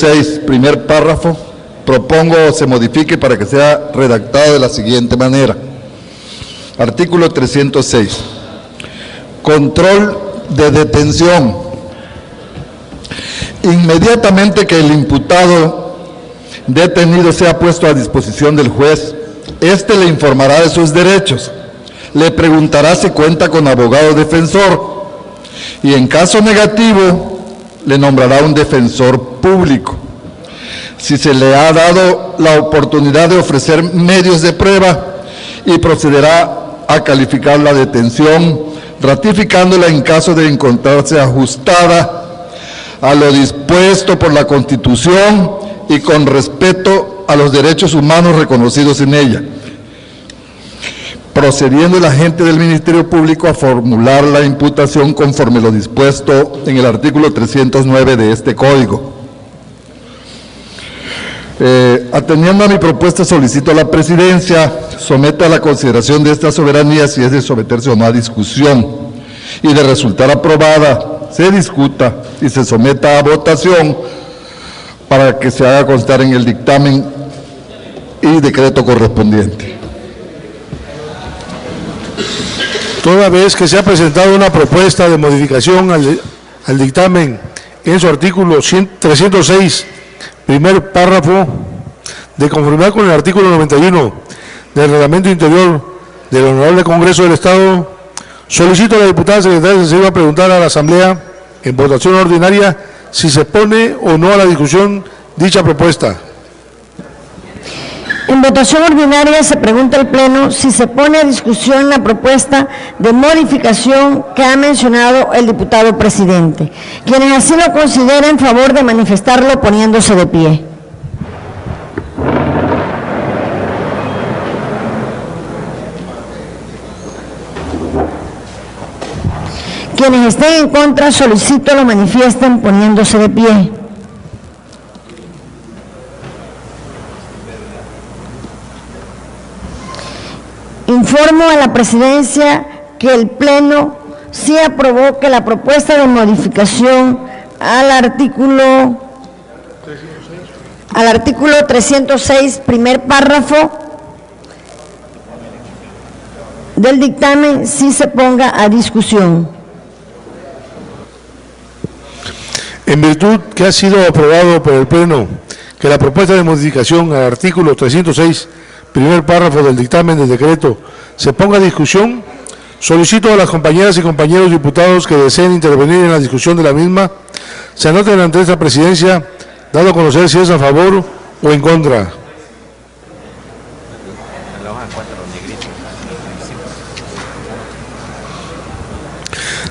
306, primer párrafo, propongo se modifique para que sea redactado de la siguiente manera. Artículo 306. Control de detención. Inmediatamente que el imputado detenido sea puesto a disposición del juez, éste le informará de sus derechos, le preguntará si cuenta con abogado defensor y en caso negativo le nombrará un defensor público. Si se le ha dado la oportunidad de ofrecer medios de prueba y procederá a calificar la detención, ratificándola en caso de encontrarse ajustada a lo dispuesto por la Constitución y con respeto a los derechos humanos reconocidos en ella, procediendo el agente del Ministerio Público a formular la imputación conforme lo dispuesto en el artículo 309 de este Código. Atendiendo a mi propuesta, solicito a la Presidencia someta a la consideración de esta soberanía si es de someterse o no a discusión y de resultar aprobada, se discuta y se someta a votación para que se haga constar en el dictamen y decreto correspondiente. Toda vez que se ha presentado una propuesta de modificación al dictamen en su artículo 306, primer párrafo, de conformidad con el artículo 91 del Reglamento Interior del Honorable Congreso del Estado, solicito a la diputada secretaria que se iba a preguntar a la Asamblea en votación ordinaria si se pone o no a la discusión dicha propuesta. En votación ordinaria se pregunta al Pleno si se pone a discusión la propuesta de modificación que ha mencionado el diputado presidente. Quienes así lo consideren, favor de manifestarlo poniéndose de pie. Quienes estén en contra, solicito lo manifiesten poniéndose de pie. Informo a la Presidencia que el Pleno sí aprobó que la propuesta de modificación al artículo 306, primer párrafo del dictamen, sí se ponga a discusión. En virtud que ha sido aprobado por el Pleno que la propuesta de modificación al artículo 306, primer párrafo del dictamen del decreto, se ponga a discusión, solicito a las compañeras y compañeros diputados que deseen intervenir en la discusión de la misma, se anoten ante esta Presidencia, dado a conocer si es a favor o en contra.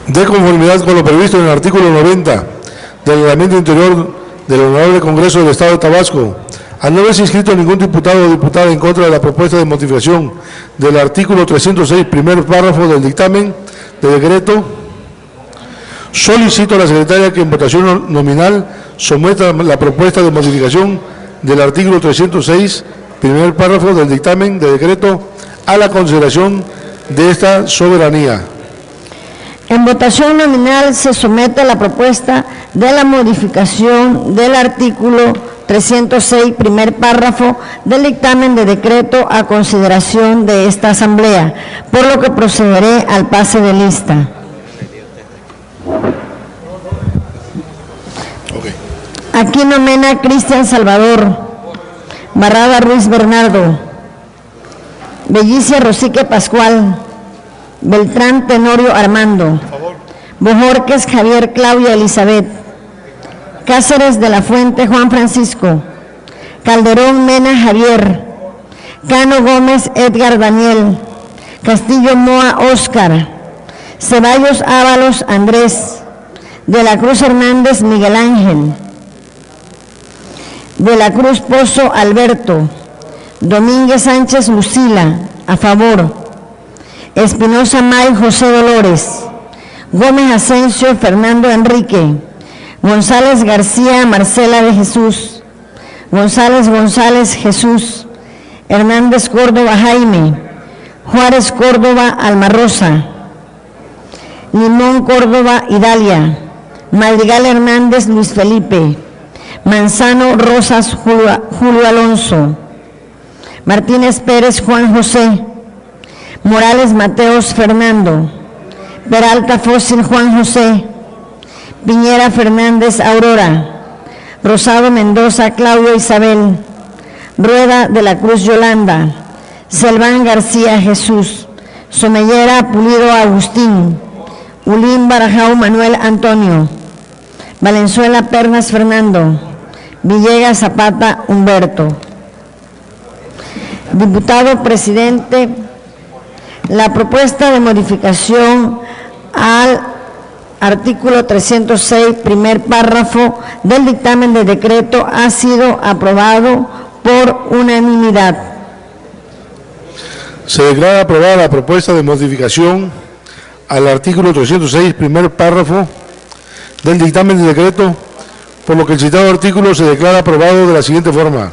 De conformidad con lo previsto en el artículo 90 del Reglamento Interior del Honorable Congreso del Estado de Tabasco, al no haberse inscrito ningún diputado o diputada en contra de la propuesta de modificación del artículo 306, primer párrafo del dictamen de decreto, solicito a la secretaria que en votación nominal someta la propuesta de modificación del artículo 306, primer párrafo del dictamen de decreto a la consideración de esta soberanía. En votación nominal se somete la propuesta de la modificación del artículo 306, primer párrafo del dictamen de decreto a consideración de esta Asamblea, por lo que procederé al pase de lista. Aquino Mena Cristian Salvador, Barrada Ruiz Bernardo, Bellicia Rosique Pascual, Beltrán Tenorio Armando, Bojorques Javier Claudia Elizabeth, Cáceres de la Fuente Juan Francisco, Calderón Mena Javier, Cano Gómez Edgar Daniel, Castillo Moa Óscar, Ceballos Ábalos Andrés, de la Cruz Hernández Miguel Ángel, de la Cruz Pozo Alberto, Domínguez Sánchez Lucila, a favor. Espinosa May José Dolores, Gómez Asensio Fernando Enrique, González García Marcela de Jesús, González Jesús, Hernández Córdoba Jaime, Juárez Córdoba Alma Rosa, Limón Córdoba Idalia, Madrigal Hernández Luis Felipe, Manzano Rosas Julio Alonso, Martínez Pérez Juan José, Morales Mateos Fernando, Peralta Fósil Juan José, Piñera Fernández Aurora, Rosado Mendoza Claudio Isabel, Rueda de la Cruz Yolanda, Selván García Jesús, Somellera Pulido Agustín, Ulín Barajau Manuel Antonio, Valenzuela Pernas Fernando, Villegas Zapata Humberto. Diputado presidente, la propuesta de modificación al artículo 306, primer párrafo del dictamen de decreto ha sido aprobado por unanimidad. Se declara aprobada la propuesta de modificación al artículo 306, primer párrafo del dictamen de decreto, por lo que el citado artículo se declara aprobado de la siguiente forma.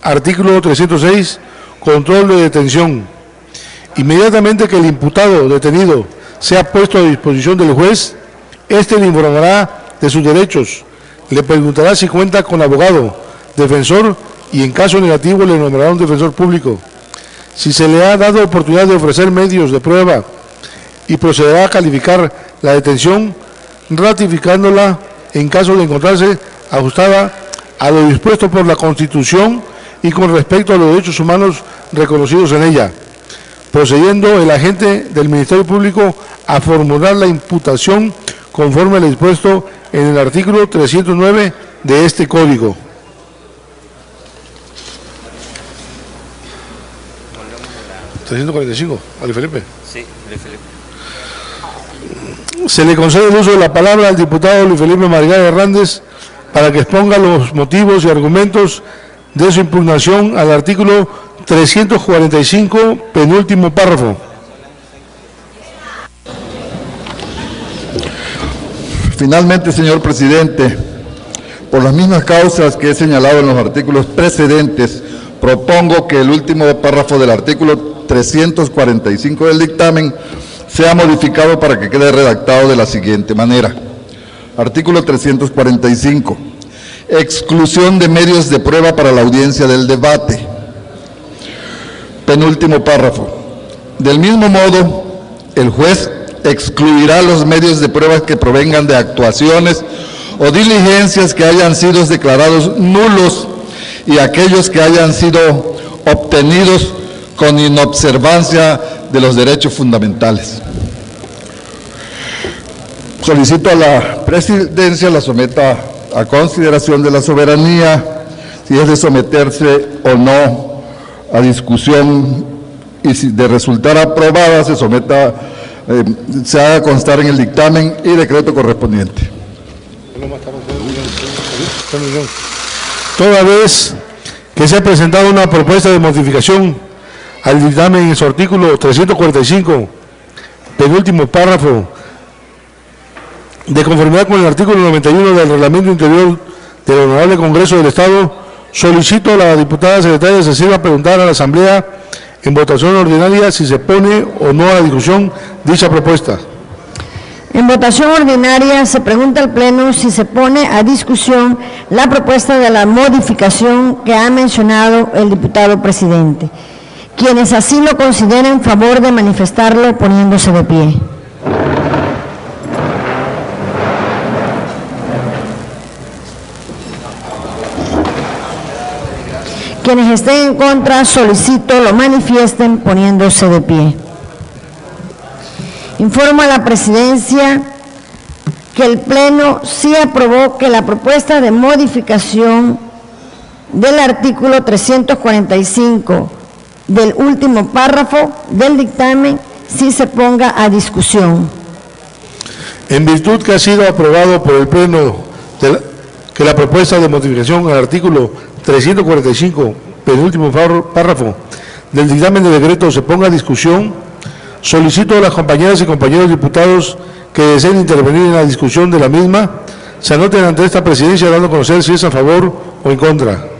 Artículo 306, control de detención. Inmediatamente que el imputado detenido sea puesto a disposición del juez, éste le informará de sus derechos, le preguntará si cuenta con abogado, defensor y en caso negativo le nombrará un defensor público. Si se le ha dado oportunidad de ofrecer medios de prueba y procederá a calificar la detención, ratificándola en caso de encontrarse ajustada a lo dispuesto por la Constitución y con respecto a los derechos humanos reconocidos en ella, procediendo el agente del Ministerio Público a formular la imputación conforme a lo dispuesto en el artículo 309 de este Código. ¿345? ¿Ali Felipe? Sí, Luis Felipe. Se le concede el uso de la palabra al diputado Luis Felipe Madrigal Hernández para que exponga los motivos y argumentos de su impugnación al artículo 345, penúltimo párrafo. Finalmente, señor presidente, por las mismas causas que he señalado en los artículos precedentes, propongo que el último párrafo del artículo 345 del dictamen sea modificado para que quede redactado de la siguiente manera. Artículo 345. Exclusión de medios de prueba para la audiencia del debate. Penúltimo párrafo. Del mismo modo, el juez excluirá los medios de prueba que provengan de actuaciones o diligencias que hayan sido declarados nulos y aquellos que hayan sido obtenidos con inobservancia de los derechos fundamentales. Solicito a la presidencia la someta a consideración de la soberanía, si es de someterse o no a discusión, y si de resultar aprobada se someta, se haga constar en el dictamen y decreto correspondiente. Toda vez que se ha presentado una propuesta de modificación al dictamen en su artículo 345, penúltimo párrafo, de conformidad con el artículo 91 del Reglamento Interior del Honorable Congreso del Estado, solicito a la diputada secretaria de sesión a preguntar a la Asamblea en votación ordinaria si se pone o no a la discusión dicha propuesta. En votación ordinaria se pregunta al Pleno si se pone a discusión la propuesta de la modificación que ha mencionado el diputado presidente. Quienes así lo consideren, favor de manifestarlo poniéndose de pie. Quienes estén en contra, solicito lo manifiesten poniéndose de pie. Informo a la presidencia que el Pleno sí aprobó que la propuesta de modificación del artículo 345 del último párrafo del dictamen sí se ponga a discusión. En virtud que ha sido aprobado por el Pleno que la propuesta de modificación al artículo 345, penúltimo párrafo del dictamen de decreto se ponga a discusión, solicito a las compañeras y compañeros diputados que deseen intervenir en la discusión de la misma, se anoten ante esta presidencia dando a conocer si es a favor o en contra.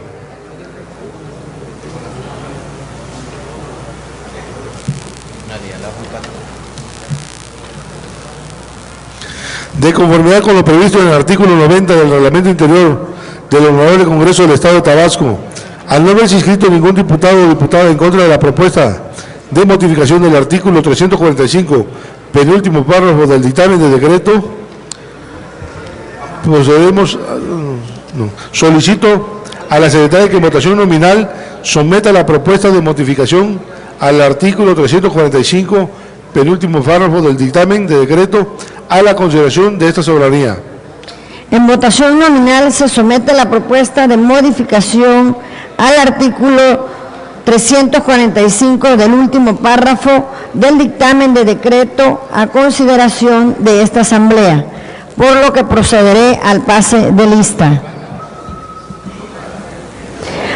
De conformidad con lo previsto en el artículo 90 del Reglamento Interior del Honorable Congreso del Estado de Tabasco, al no haberse inscrito ningún diputado o diputada en contra de la propuesta de modificación del artículo 345, penúltimo párrafo del dictamen de decreto, procedemos, solicito a la secretaria que en votación nominal someta la propuesta de modificación al artículo 345, penúltimo párrafo del dictamen de decreto, a la consideración de esta soberanía. En votación nominal se somete la propuesta de modificación al artículo 345 del último párrafo del dictamen de decreto a consideración de esta Asamblea, por lo que procederé al pase de lista.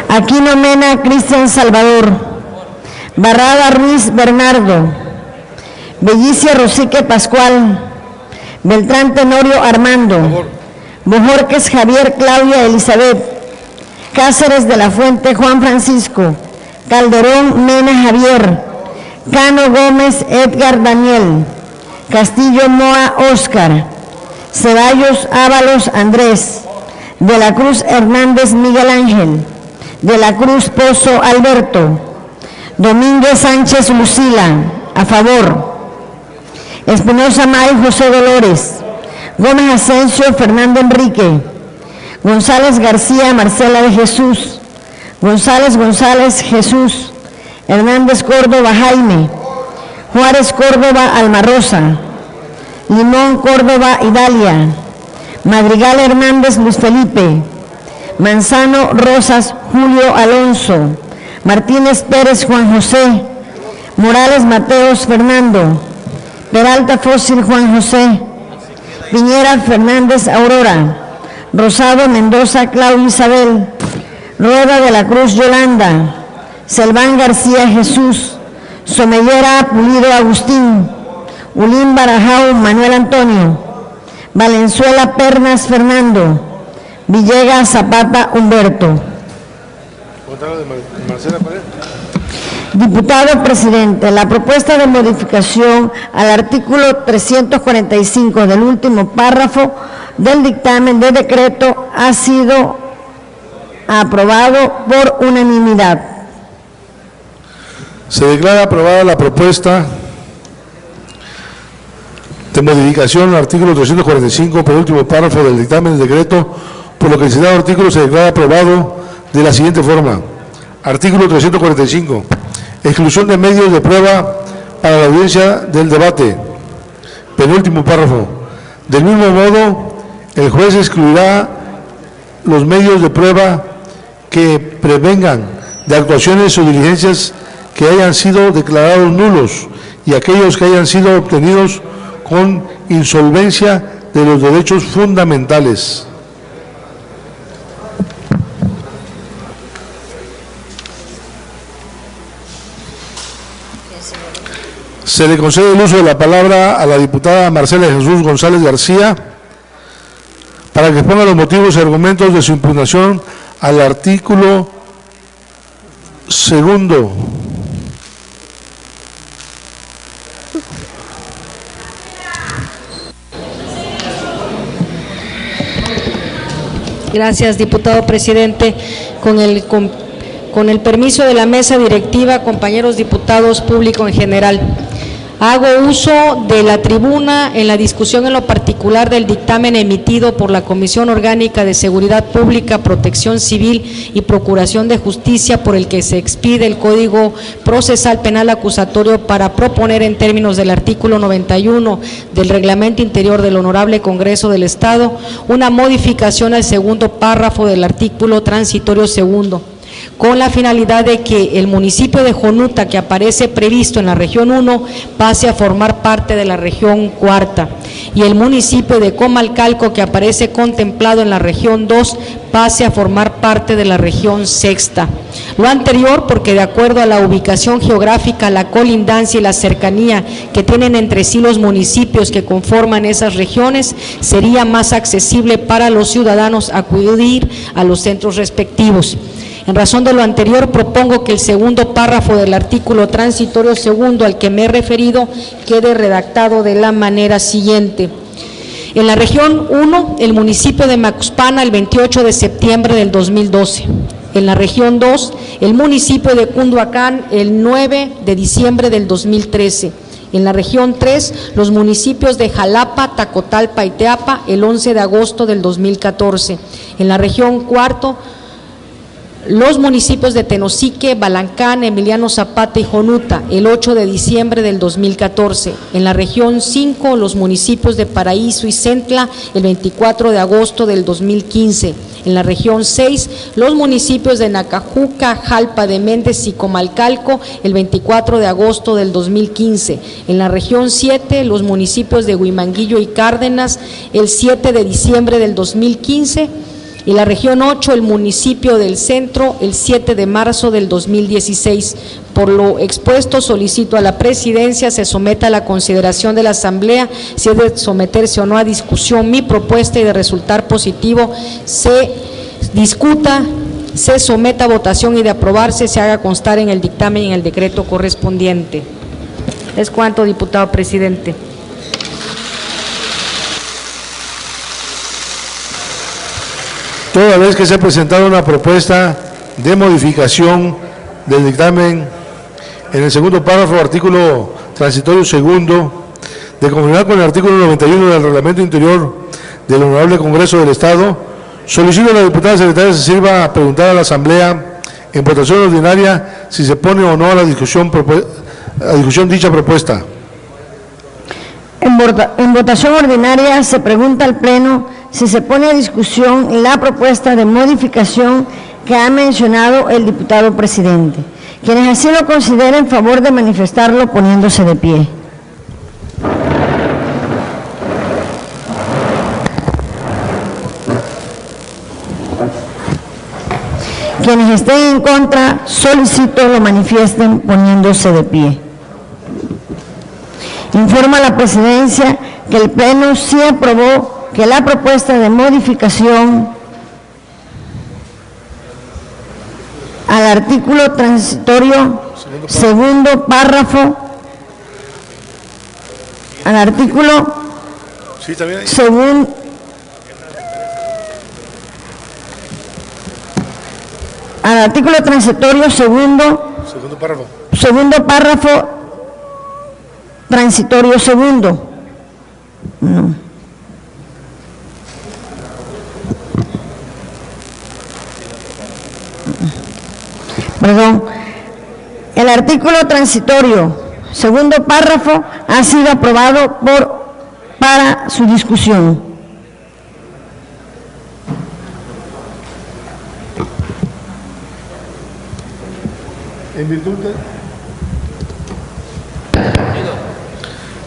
Aquino Mena Cristian Salvador, Barrada Ruiz Bernardo, Bellicia Rosique Pascual, Beltrán Tenorio Armando, Bojorques Javier Claudia Elizabeth, Cáceres de la Fuente Juan Francisco, Calderón Mena Javier, Cano Gómez Edgar Daniel, Castillo Moa Óscar, Ceballos Ábalos Andrés, de la Cruz Hernández Miguel Ángel, de la Cruz Pozo Alberto, Domínguez Sánchez Lucila, a favor. Espinosa May José Dolores, Gómez Asensio Fernando Enrique, González García Marcela de Jesús, González Jesús, Hernández Córdoba Jaime, Juárez Córdoba Alma Rosa, Limón Córdoba Idalia, Madrigal Hernández Luis Felipe, Manzano Rosas Julio Alonso, Martínez Pérez Juan José, Morales Mateos Fernando, Peralta Fósil Juan José, Piñera Fernández Aurora, Rosado Mendoza Claudia Isabel, Rueda de la Cruz Yolanda, Selván García Jesús, Somellera Pulido Agustín, Ulín Barajao Manuel Antonio, Valenzuela Pernas Fernando, Villegas Zapata Humberto. Diputado Presidente, la propuesta de modificación al artículo 345 del último párrafo del dictamen de decreto ha sido aprobado por unanimidad. Se declara aprobada la propuesta de modificación al artículo 345 por último párrafo del dictamen de decreto, por lo que el citado artículo se declara aprobado de la siguiente forma. Artículo 345. Exclusión de medios de prueba para la audiencia del debate. Penúltimo párrafo. Del mismo modo, el juez excluirá los medios de prueba que prevengan de actuaciones o diligencias que hayan sido declarados nulos y aquellos que hayan sido obtenidos con insolvencia de los derechos fundamentales. Se le concede el uso de la palabra a la diputada Marcela Jesús González García para que exponga los motivos y argumentos de su impugnación al artículo segundo. Gracias, diputado presidente. Con el permiso de la mesa directiva, compañeros diputados, público en general, hago uso de la tribuna en la discusión en lo particular del dictamen emitido por la Comisión Orgánica de Seguridad Pública, Protección Civil y Procuración de Justicia, por el que se expide el Código Procesal Penal Acusatorio para proponer en términos del artículo 91 del Reglamento Interior del Honorable Congreso del Estado una modificación al segundo párrafo del artículo transitorio segundo, con la finalidad de que el municipio de Jonuta, que aparece previsto en la región 1, pase a formar parte de la región 4, y el municipio de Comalcalco, que aparece contemplado en la región 2, pase a formar parte de la región 6. Lo anterior porque, de acuerdo a la ubicación geográfica, la colindancia y la cercanía que tienen entre sí los municipios que conforman esas regiones, sería más accesible para los ciudadanos acudir a los centros respectivos. En razón de lo anterior, propongo que el segundo párrafo del artículo transitorio segundo al que me he referido quede redactado de la manera siguiente. En la región 1, el municipio de Macuspana el 28 de septiembre del 2012. En la región 2, el municipio de Cunduacán el 9 de diciembre del 2013. En la región 3, los municipios de Jalapa, Tacotalpa y Teapa el 11 de agosto del 2014. En la región 4, los municipios de Tenosique, Balancán, Emiliano Zapata y Jonuta el 8 de diciembre del 2014. En la región 5, los municipios de Paraíso y Centla el 24 de agosto del 2015. En la región 6, los municipios de Nacajuca, Jalpa de Méndez y Comalcalco el 24 de agosto del 2015. En la región 7, los municipios de Huimanguillo y Cárdenas el 7 de diciembre del 2015. Y la región 8, el municipio del Centro, el 7 de marzo del 2016. Por lo expuesto, solicito a la Presidencia se someta a la consideración de la Asamblea, si es de someterse o no a discusión mi propuesta y de resultar positivo, se discuta, se someta a votación y de aprobarse, se haga constar en el dictamen y en el decreto correspondiente. Es cuanto, diputado presidente. Toda vez que se ha presentado una propuesta de modificación del dictamen en el segundo párrafo, artículo transitorio segundo, de conformidad con el artículo 91 del Reglamento Interior del Honorable Congreso del Estado, solicito a la diputada secretaria se sirva a preguntar a la Asamblea en votación ordinaria si se pone o no a discusión dicha propuesta. En votación ordinaria se pregunta al Pleno si se pone a discusión la propuesta de modificación que ha mencionado el diputado presidente. Quienes así lo consideren, favor de manifestarlo poniéndose de pie. Quienes estén en contra, solicito lo manifiesten poniéndose de pie. Informa a la Presidencia que el Pleno sí aprobó que la propuesta de modificación al artículo transitorio segundo párrafo, al artículo al artículo transitorio segundo párrafo transitorio segundo. No. Perdón. El artículo transitorio segundo párrafo ha sido aprobado para su discusión.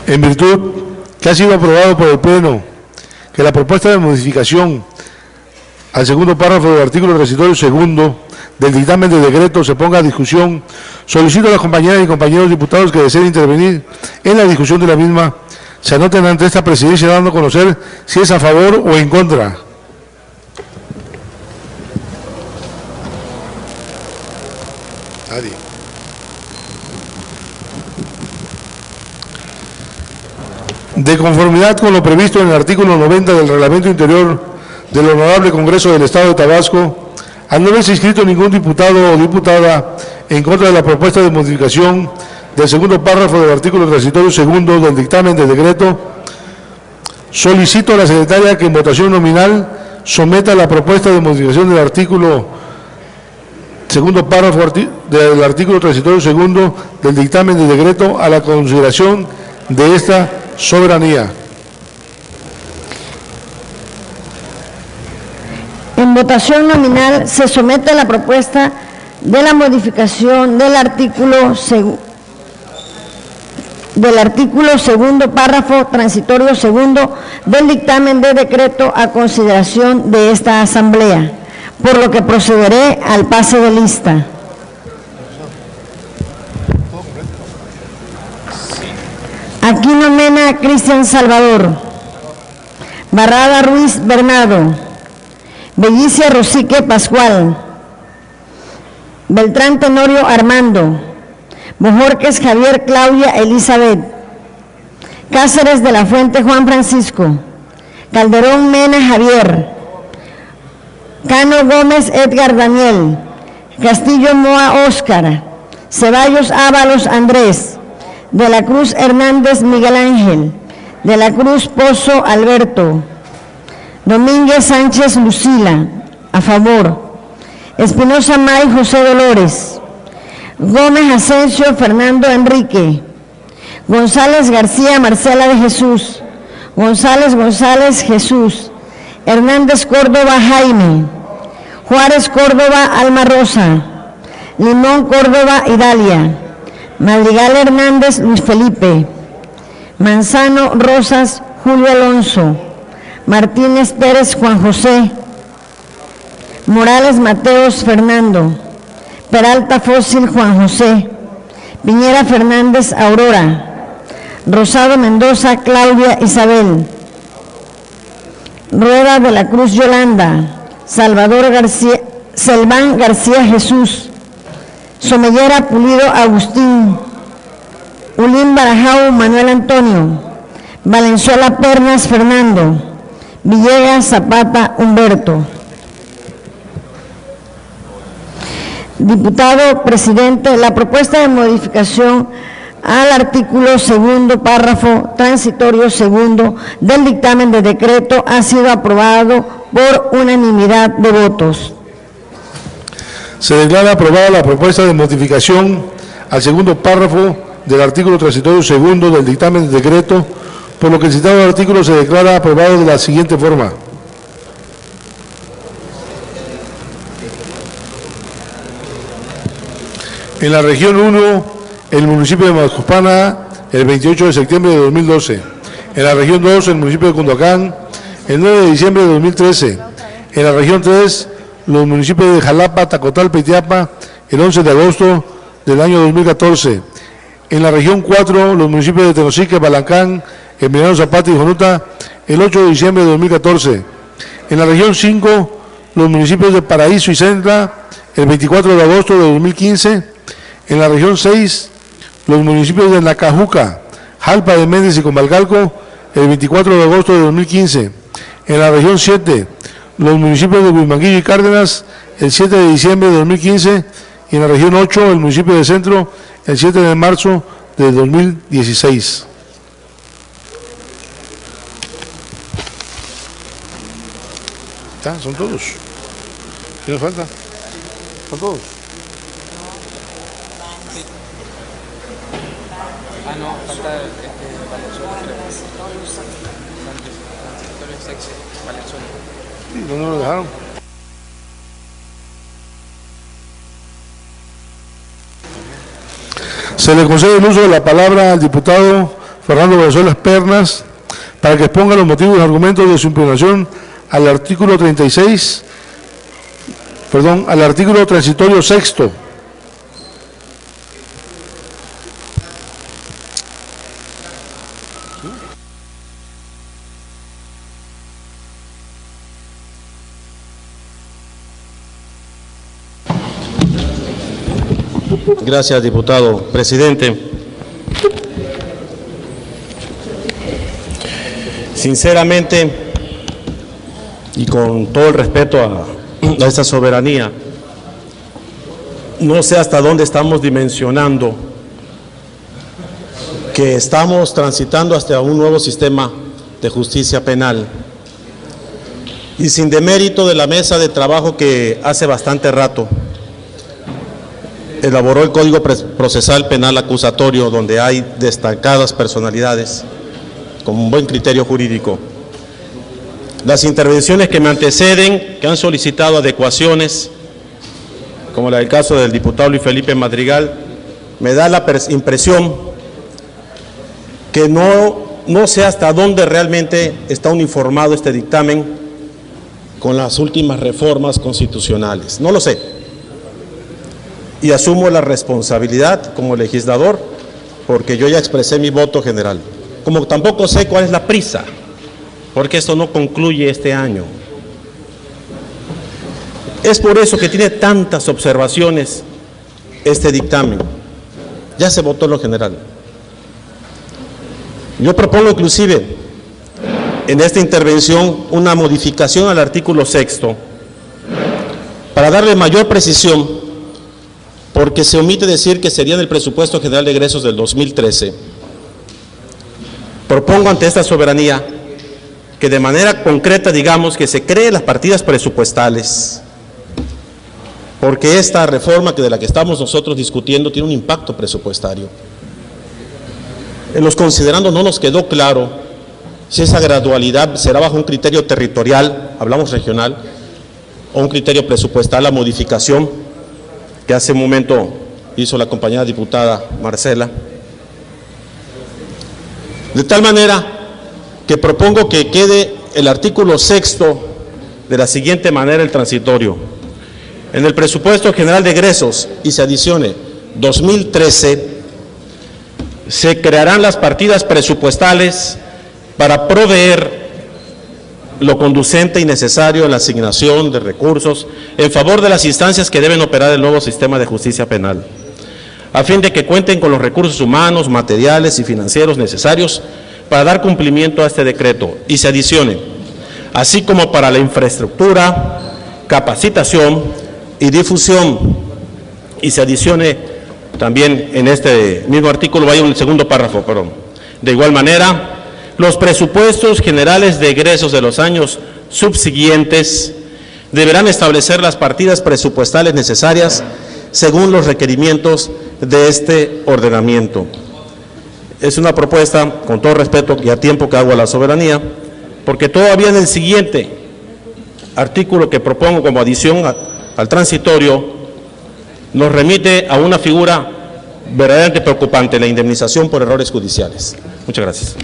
En virtud que ha sido aprobado por el Pleno que la propuesta de modificación al segundo párrafo del artículo transitorio segundo del dictamen de decreto se ponga a discusión, solicito a las compañeras y compañeros diputados que deseen intervenir en la discusión de la misma, se anoten ante esta Presidencia dando a conocer si es a favor o en contra. Nadie. De conformidad con lo previsto en el artículo 90 del Reglamento Interior del Honorable Congreso del Estado de Tabasco, al no haberse inscrito ningún diputado o diputada en contra de la propuesta de modificación del segundo párrafo del artículo transitorio segundo del dictamen de decreto, solicito a la secretaria que en votación nominal someta la propuesta de modificación del artículo segundo párrafo del artículo transitorio segundo del dictamen de decreto a la consideración de esta soberanía. En votación nominal se somete la propuesta de la modificación del artículo segundo párrafo transitorio segundo del dictamen de decreto a consideración de esta Asamblea, por lo que procederé al pase de lista. Aquino Mena Cristian Salvador, Barrada Ruiz Bernardo, Bellicia Rosique Pascual, Beltrán Tenorio Armando, Bojorques Javier Claudia Elizabeth, Cáceres de la Fuente Juan Francisco, Calderón Mena Javier, Cano Gómez Edgar Daniel, Castillo Moa Óscar, Ceballos Ábalos Andrés, de la Cruz Hernández Miguel Ángel, de la Cruz Pozo Alberto, Domínguez Sánchez Lucila, a favor. Espinosa May José Dolores, Gómez Asensio Fernando Enrique, González García Marcela de Jesús, González Jesús, Hernández Córdoba Jaime, Juárez Córdoba Alma Rosa, Limón Córdoba Idalia, Madrigal Hernández Luis Felipe, Manzano Rosas Julio Alonso, Martínez Pérez Juan José, Morales Mateos Fernando, Peralta Fósil Juan José, Piñera Fernández Aurora, Rosado Mendoza Claudia Isabel, Rueda de la Cruz Yolanda, Selván García Jesús, Somellera Pulido Agustín, Ulín Barajau Manuel Antonio, Valenzuela Pernas Fernando, Villegas Zapata Humberto. Diputado presidente, la propuesta de modificación al artículo segundo, párrafo transitorio segundo del dictamen de decreto ha sido aprobado por unanimidad de votos. Se declara aprobada la propuesta de modificación al segundo párrafo del artículo transitorio segundo del dictamen de decreto, por lo que el citado artículo se declara aprobado de la siguiente forma. En la región 1, el municipio de Macuspana, el 28 de septiembre de 2012. En la región 2, el municipio de Cundacán, el 9 de diciembre de 2013. En la región 3, los municipios de Jalapa, Tacotalpa y Tiapa, el 11 de agosto del año 2014. En la región 4, los municipios de Tenosique, Balancán, Emiliano Zapata y Jonuta, el 8 de diciembre de 2014. En la región 5, los municipios de Paraíso y Centla, el 24 de agosto de 2015. En la región 6, los municipios de Nacajuca, Jalpa de Méndez y Comalcalco, el 24 de agosto de 2015. En la región 7, los municipios de Huimanguillo y Cárdenas, el 7 de diciembre de 2015. Y en la región 8, el municipio de Centro, el 7 de marzo de 2016. ¿Está? ¿Son todos? ¿Qué nos falta? ¿Son todos? No, falta Valenzuela. ¿Dónde lo dejaron? Se le concede el uso de la palabra al diputado Fernando Valenzuela Pernas para que exponga los motivos y argumentos de su impugnación al artículo 36, al artículo transitorio sexto. Gracias, diputado presidente. Sinceramente, y con todo el respeto a esta soberanía, no sé hasta dónde estamos dimensionando que estamos transitando hacia un nuevo sistema de justicia penal. Y sin demérito de la mesa de trabajo que hace bastante rato elaboró el Código Procesal Penal Acusatorio, donde hay destacadas personalidades con un buen criterio jurídico. Las intervenciones que me anteceden, que han solicitado adecuaciones, como la del caso del diputado Luis Felipe Madrigal, me da la impresión que no sé hasta dónde realmente está uniformado este dictamen con las últimas reformas constitucionales. No lo sé. Y asumo la responsabilidad como legislador, porque yo ya expresé mi voto general. Como tampoco sé cuál es la prisa, porque esto no concluye este año. Es por eso que tiene tantas observaciones este dictamen. Ya se votó en lo general. Yo propongo inclusive en esta intervención una modificación al artículo 6º para darle mayor precisión, porque se omite decir que sería en el presupuesto general de egresos del 2013. Propongo ante esta soberanía que de manera concreta digamos que se creen las partidas presupuestales, porque esta reforma de la que estamos nosotros discutiendo tiene un impacto presupuestario. En los considerandos no nos quedó claro si esa gradualidad será bajo un criterio territorial, hablamos regional, o un criterio presupuestal, la modificación que hace un momento hizo la compañera diputada Marcela. De tal manera que propongo que quede el artículo 6º de la siguiente manera, el transitorio. En el presupuesto general de egresos y se adicione 2013, se crearán las partidas presupuestales para proveer lo conducente y necesario en la asignación de recursos en favor de las instancias que deben operar el nuevo sistema de justicia penal, a fin de que cuenten con los recursos humanos, materiales y financieros necesarios para dar cumplimiento a este decreto, y se adicione, así como para la infraestructura, capacitación y difusión, y se adicione también en este mismo artículo, vaya en el segundo párrafo, perdón. De igual manera, los presupuestos generales de egresos de los años subsiguientes deberán establecer las partidas presupuestales necesarias según los requerimientos de este ordenamiento. Es una propuesta, con todo respeto y a tiempo que hago a la soberanía, porque todavía en el siguiente artículo que propongo como adición al transitorio, nos remite a una figura verdaderamente preocupante, la indemnización por errores judiciales. Muchas gracias.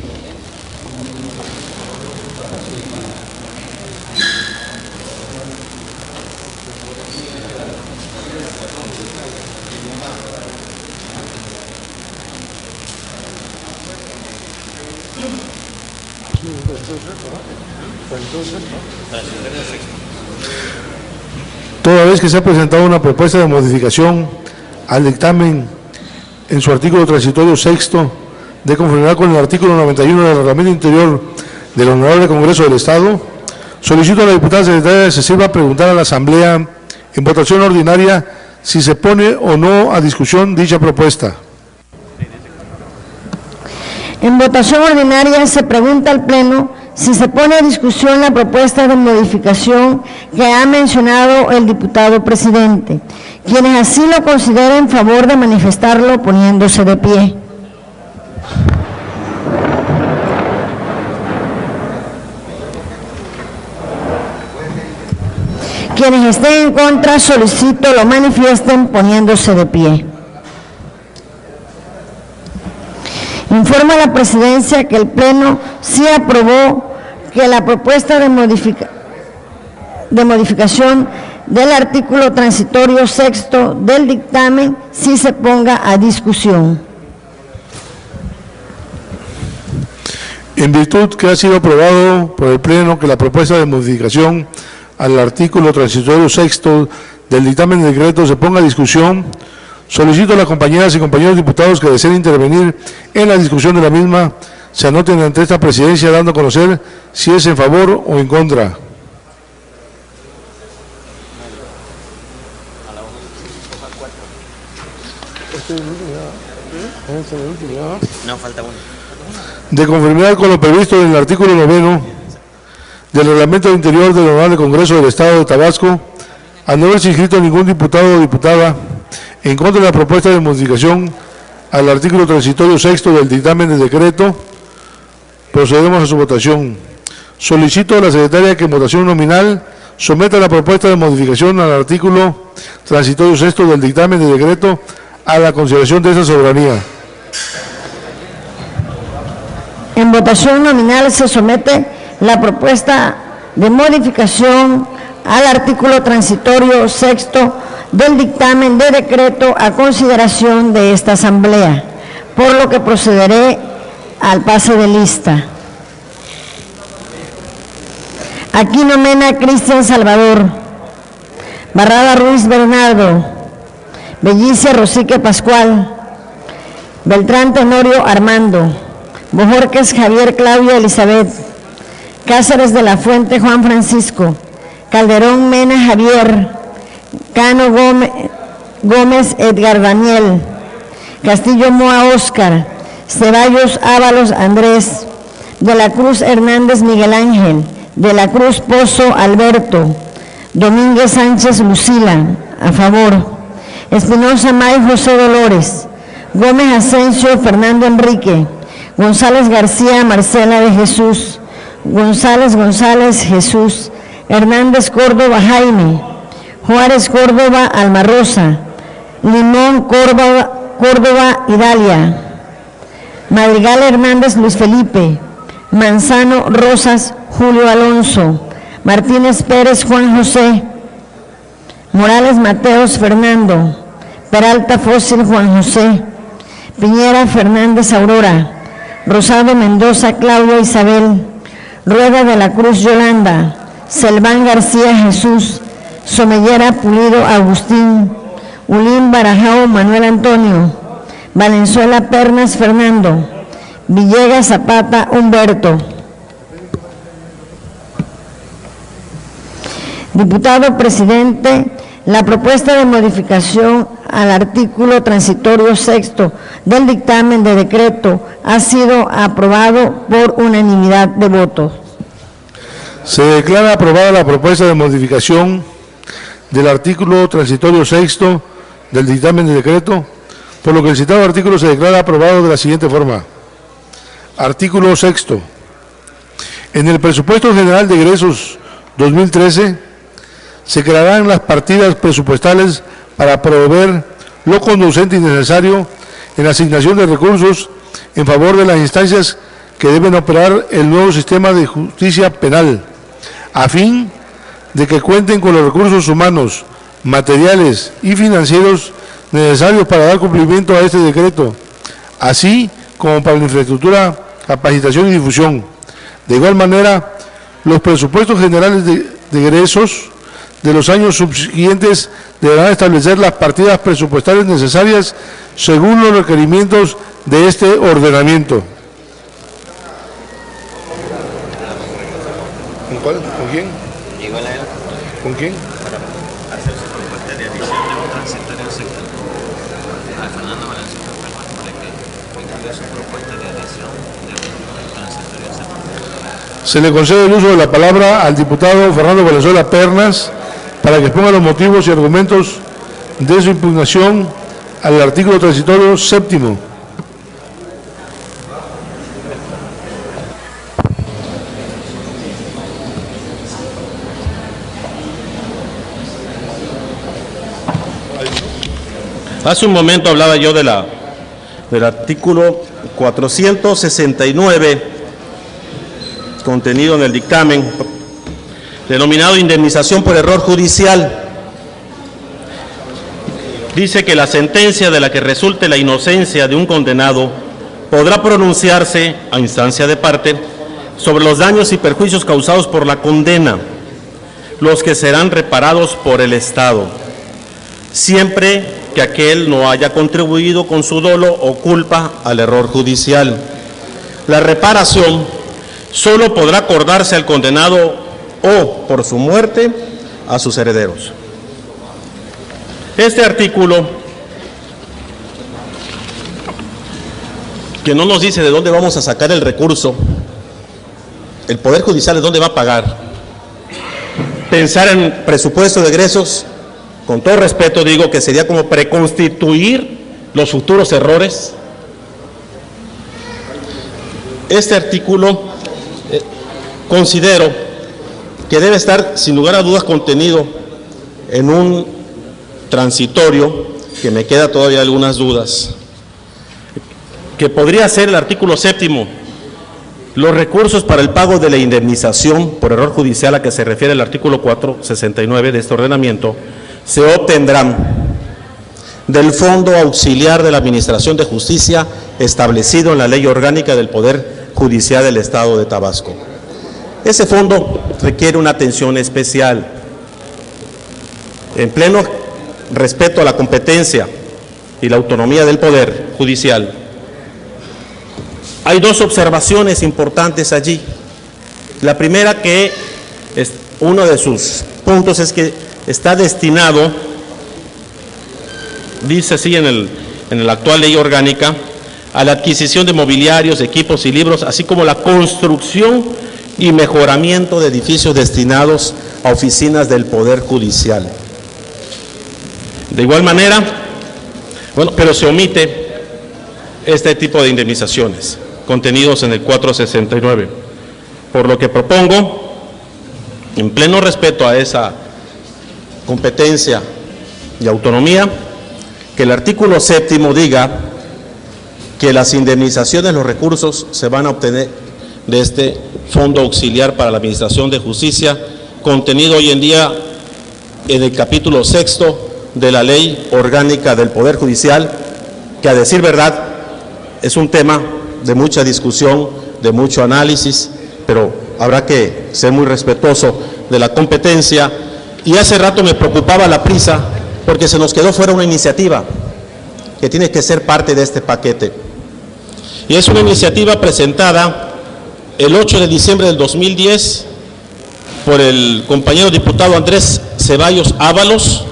Toda vez que se ha presentado una propuesta de modificación al dictamen en su artículo transitorio 6º, de conformidad con el artículo 91 del Reglamento Interior del Honorable Congreso del Estado, solicito a la diputada secretaria de sesión preguntar a la Asamblea en votación ordinaria si se pone o no a discusión dicha propuesta. En votación ordinaria se pregunta al Pleno si se pone a discusión la propuesta de modificación que ha mencionado el diputado presidente. Quienes así lo consideren, favor de manifestarlo poniéndose de pie. Quienes estén en contra, solicito lo manifiesten poniéndose de pie. Informa a la Presidencia que el Pleno sí aprobó que la propuesta de modificación del artículo transitorio 6º del dictamen sí se ponga a discusión. En virtud que ha sido aprobado por el Pleno que la propuesta de modificación al artículo transitorio 6º del dictamen de decreto se ponga a discusión, solicito a las compañeras y compañeros diputados que deseen intervenir en la discusión de la misma se anoten ante esta presidencia dando a conocer si es en favor o en contra. No, falta uno. De conformidad con lo previsto en el artículo 9 del Reglamento Interior del Honorable Congreso del Estado de Tabasco, al no haberse inscrito ningún diputado o diputada en contra de la propuesta de modificación al artículo transitorio 6º del dictamen de decreto, procedemos a su votación. Solicito a la secretaria que en votación nominal someta la propuesta de modificación al artículo transitorio 6º del dictamen de decreto a la consideración de esta soberanía. En votación nominal se somete la propuesta de modificación al artículo transitorio 6º del dictamen de decreto a consideración de esta Asamblea, por lo que procederé al pase de lista. Aquino Mena Cristian Salvador, Barrada Ruiz Bernardo, Bellicia Rosique Pascual, Beltrán Tenorio Armando, Bojorquez Javier Claudia Elizabeth, Cáceres de la Fuente Juan Francisco, Calderón Mena Javier, Cano Gómez Edgar Daniel, Castillo Moa Óscar, Ceballos Ábalos Andrés, de la Cruz Hernández Miguel Ángel, de la Cruz Pozo Alberto, Domínguez Sánchez Lucila, a favor. Espinosa May José Dolores, Gómez Asensio Fernando Enrique, González García Marcela de Jesús, González Jesús, Hernández Córdoba Jaime, Juárez Córdoba Alma Rosa, Limón Córdoba Idalia, Madrigal Hernández Luis Felipe, Manzano Rosas Julio Alonso, Martínez Pérez Juan José, Morales Mateos Fernando, Peralta Fósil Juan José, Piñera Fernández Aurora, Rosado Mendoza Claudia Isabel, Rueda de la Cruz Yolanda, Selván García Jesús, Somellera Pulido Agustín, Ulín Barajao Manuel Antonio, Valenzuela Pernas Fernando, Villegas Zapata Humberto. Diputado presidente, la propuesta de modificación al artículo transitorio sexto del dictamen de decreto ha sido aprobado por unanimidad de votos. Se declara aprobada la propuesta de modificación del artículo transitorio sexto del dictamen de decreto, por lo que el citado artículo se declara aprobado de la siguiente forma. Artículo sexto. En el presupuesto general de egresos 2013 se crearán las partidas presupuestales para proveer lo conducente y necesario en la asignación de recursos en favor de las instancias que deben operar el nuevo sistema de justicia penal, a fin de que cuenten con los recursos humanos, materiales y financieros necesarios para dar cumplimiento a este decreto, así como para la infraestructura, capacitación y difusión. De igual manera, los presupuestos generales de egresos de los años subsiguientes deberán establecer las partidas presupuestarias necesarias según los requerimientos de este ordenamiento. ¿Con cuál? ¿Con quién? ¿Con quién? Para hacer su propuesta de adición de un transitorio sector. A Fernando Valenzuela Pernas para que incluya su propuesta de adición de un transitorio sector. Se le concede el uso de la palabra al diputado Fernando Valenzuela Pernas para que exponga los motivos y argumentos de su impugnación al artículo transitorio séptimo. Hace un momento hablaba yo del artículo 469, contenido en el dictamen, denominado indemnización por error judicial. Dice que la sentencia de la que resulte la inocencia de un condenado podrá pronunciarse a instancia de parte sobre los daños y perjuicios causados por la condena, los que serán reparados por el Estado, siempre que aquel no haya contribuido con su dolo o culpa al error judicial. La reparación solo podrá acordarse al condenado o, por su muerte, a sus herederos. Este artículo, que no nos dice de dónde vamos a sacar el recurso, el Poder Judicial de dónde va a pagar, pensar en presupuesto de egresos, con todo respeto digo que sería como preconstituir los futuros errores. Este artículo considero que debe estar sin lugar a dudas contenido en un transitorio, que me queda todavía algunas dudas, que podría ser el artículo séptimo. Los recursos para el pago de la indemnización por error judicial a que se refiere el artículo 469 de este ordenamiento se obtendrán del Fondo Auxiliar de la Administración de Justicia establecido en la Ley Orgánica del Poder Judicial del Estado de Tabasco. Ese fondo requiere una atención especial, en pleno respeto a la competencia y la autonomía del Poder Judicial. Hay dos observaciones importantes allí. La primera, que es uno de sus puntos, es que está destinado, dice así en la actual ley orgánica, a la adquisición de mobiliarios, equipos y libros, así como la construcción y mejoramiento de edificios destinados a oficinas del Poder Judicial. De igual manera, bueno, pero se omite este tipo de indemnizaciones contenidos en el 469, por lo que propongo, en pleno respeto a esa competencia y autonomía, que el artículo 7º diga que las indemnizaciones, los recursos se van a obtener de este Fondo Auxiliar para la Administración de Justicia, contenido hoy en día en el capítulo 6º de la Ley Orgánica del Poder Judicial, que a decir verdad es un tema de mucha discusión, de mucho análisis, pero habrá que ser muy respetuoso de la competencia. Y hace rato me preocupaba la prisa, porque se nos quedó fuera una iniciativa que tiene que ser parte de este paquete. Y es una iniciativa presentada el 8 de diciembre del 2010 por el compañero diputado Andrés Ceballos Ábalos,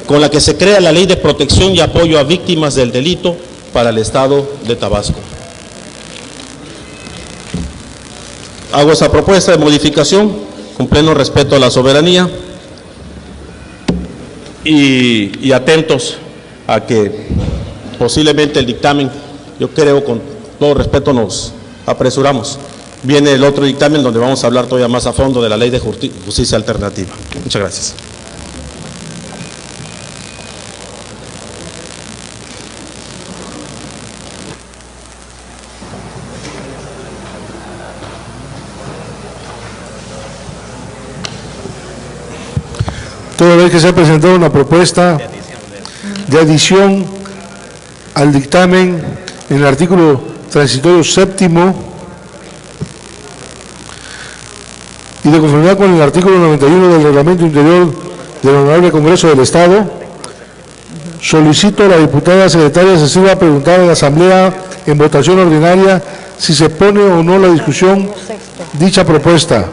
con la que se crea la Ley de Protección y Apoyo a Víctimas del Delito para el Estado de Tabasco. Hago esa propuesta de modificación con pleno respeto a la soberanía y atentos a que posiblemente el dictamen, yo creo, con todo respeto, nos apresuramos. Viene el otro dictamen donde vamos a hablar todavía más a fondo de la Ley de Justicia Alternativa. Muchas gracias. Toda vez que se ha presentado una propuesta de adición al dictamen en el artículo transitorio 7º y de conformidad con el artículo 91 del Reglamento Interior del Honorable Congreso del Estado, solicito a la diputada secretaria Cecilia a preguntar a la Asamblea en votación ordinaria si se pone o no la discusión dicha propuesta.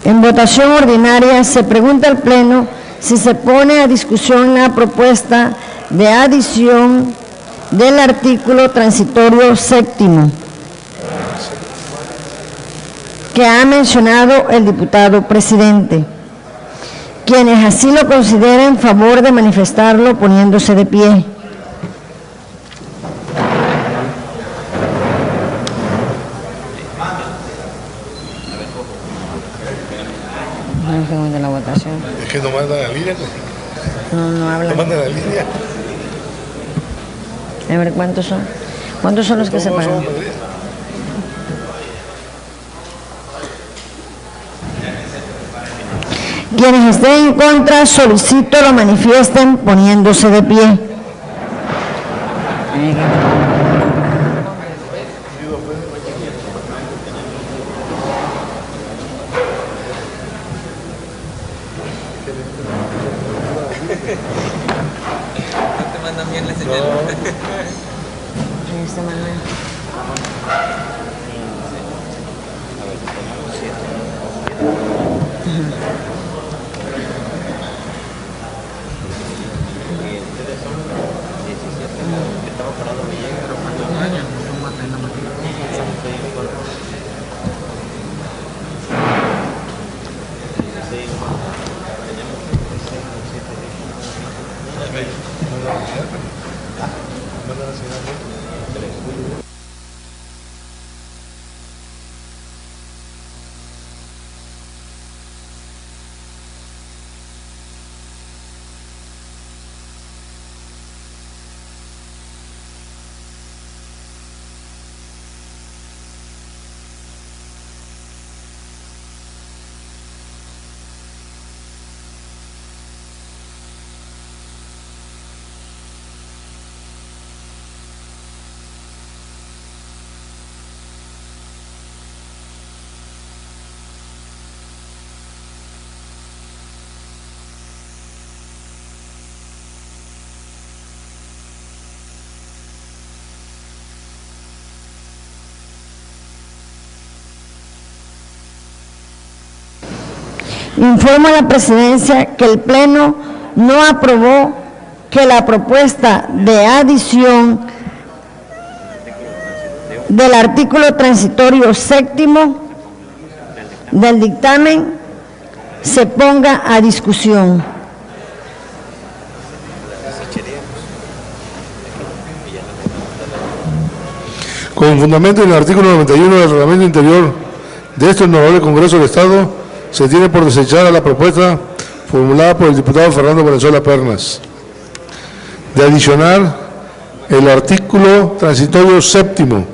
En votación ordinaria se pregunta al Pleno si se pone a discusión la propuesta de adición del artículo transitorio 7º que ha mencionado el diputado presidente. Quienes así lo consideren, favor de manifestarlo poniéndose de pie. De la votación. Es que no manda la línea. No habla. No manda la línea. A ver, ¿cuántos son? ¿Cuántos son los que se pagan? Quienes estén en contra, solicito lo manifiesten poniéndose de pie. Informo a la Presidencia que el Pleno no aprobó que la propuesta de adición del artículo transitorio séptimo del dictamen se ponga a discusión. Con fundamento en el artículo 91 del Reglamento Interior de este Honorable Congreso del Estado, se tiene por desechada la propuesta formulada por el diputado Fernando Valenzuela Pernas de adicionar el artículo transitorio séptimo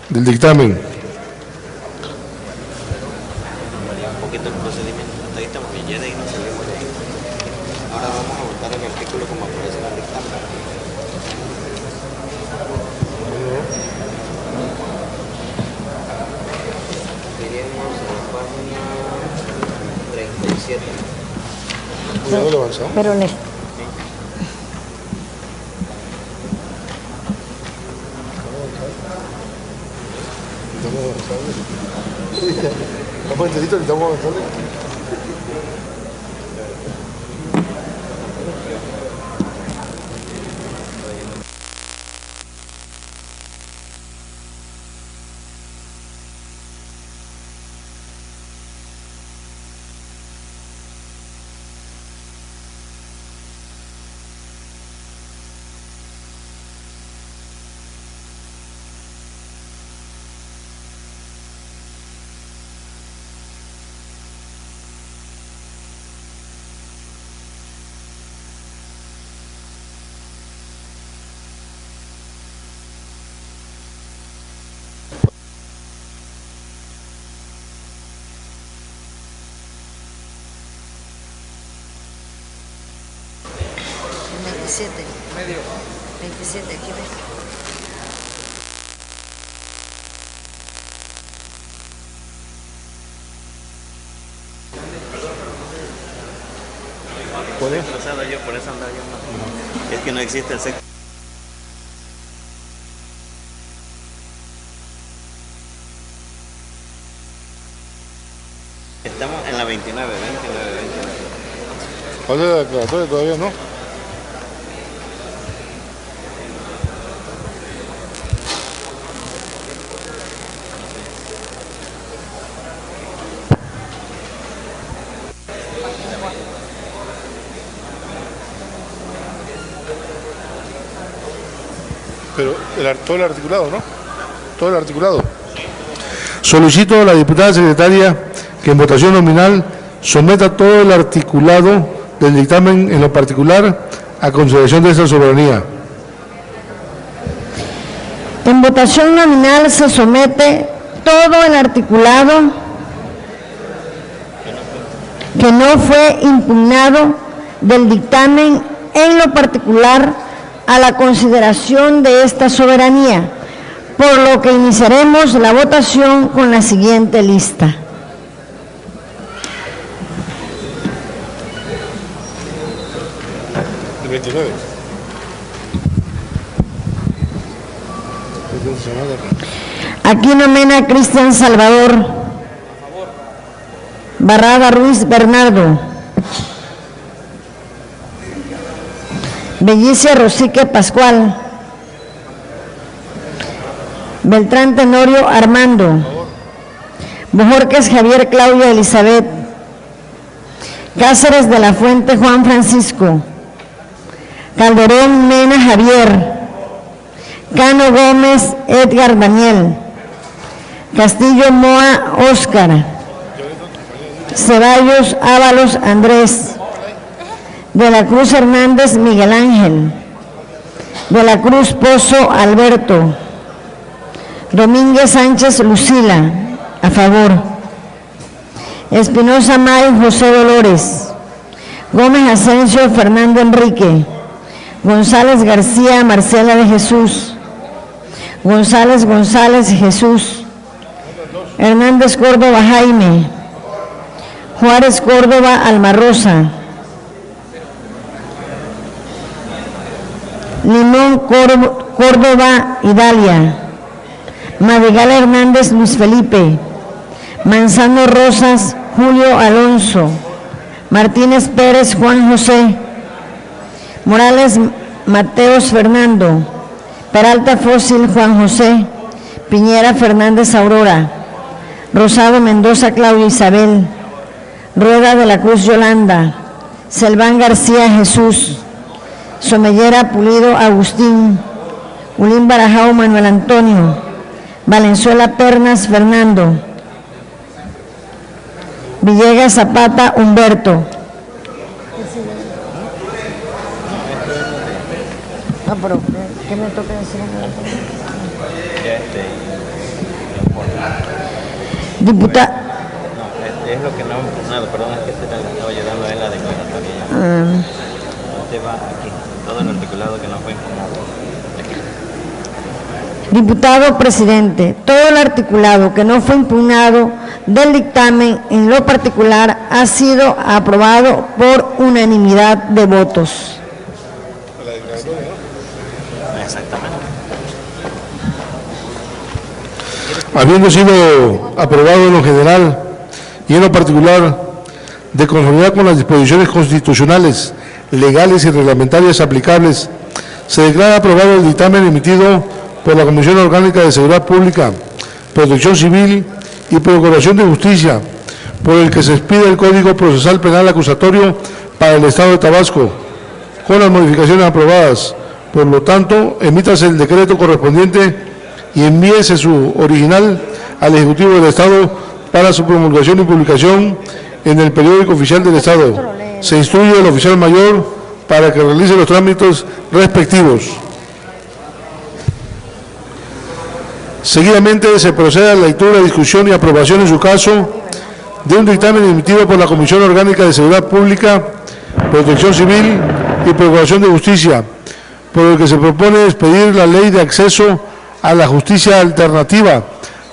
del dictamen. Un poquito el procedimiento, hasta ahí estamos bien, ya de ahí nos salimos de ahí. Ahora vamos a votar el artículo como aparece en el dictamen. Iríamos a la página 37. Pero le... Medio. 27, aquí ves. ¿Cuál es? Yo por eso andaba yo más. Es que no existe el sexto. Estamos en la 29. ¿Cuál es la declaratoria? Todavía no. Pero todo el articulado, ¿no? Todo el articulado. Solicito a la diputada secretaria que en votación nominal someta todo el articulado del dictamen en lo particular a consideración de esta soberanía. En votación nominal se somete todo el articulado que no fue impugnado del dictamen en lo particular a la consideración de esta soberanía, por lo que iniciaremos la votación con la siguiente lista. El 29. Aquino Mena Cristian Salvador. Barraga Ruiz Bernardo. Bellicia Rosique Pascual. Beltrán Tenorio Armando. Bojorquez Javier Claudia Elizabeth. Cáceres de la Fuente Juan Francisco. Calderón Mena Javier. Cano Gómez Edgar Daniel. Castillo Moa Óscar. Ceballos Ábalos Andrés. De la Cruz Hernández Miguel Ángel. De la Cruz Pozo Alberto. Domínguez Sánchez Lucila, a favor. Espinosa May José Dolores. Gómez Asensio Fernando Enrique. González García Marcela de Jesús. González Jesús. Hernández Córdoba Jaime. Juárez Córdoba Alma Rosa. Limón Córdoba Idalia. Madrigal Hernández Luis Felipe. Manzano Rosas Julio Alonso. Martínez Pérez Juan José. Morales Mateos Fernando. Peralta Fósil Juan José. Piñera Fernández Aurora. Rosado Mendoza Claudia Isabel. Rueda de la Cruz Yolanda. Selván García Jesús. Somellera Pulido Agustín. Ulín Barajao Manuel Antonio. Valenzuela Pernas Fernando. Villegas Zapata Humberto. No, pero ¿qué me toca decir? Diputado. Es lo que no han impugnado, perdón, es que se estaba ayudando en la declaratoria. Este va aquí, todo el articulado que no fue impugnado. Diputado presidente, todo el articulado que no fue impugnado del dictamen en lo particular ha sido aprobado por unanimidad de votos. Exactamente. Habiendo sido aprobado en lo general y en lo particular, de conformidad con las disposiciones constitucionales, legales y reglamentarias aplicables, se declara aprobado el dictamen emitido por la Comisión Orgánica de Seguridad Pública, Protección Civil y Procuración de Justicia, por el que se expide el Código Procesal Penal Acusatorio para el Estado de Tabasco, con las modificaciones aprobadas. Por lo tanto, emítase el decreto correspondiente y envíese su original al Ejecutivo del Estado para su promulgación y publicación en el periódico oficial del Estado. Se instruye al oficial mayor para que realice los trámites respectivos. Seguidamente se procede a la lectura, discusión y aprobación en su caso de un dictamen emitido por la Comisión Orgánica de Seguridad Pública, Protección Civil y Procuración de Justicia, por el que se propone expedir la Ley de Acceso a la Justicia Alternativa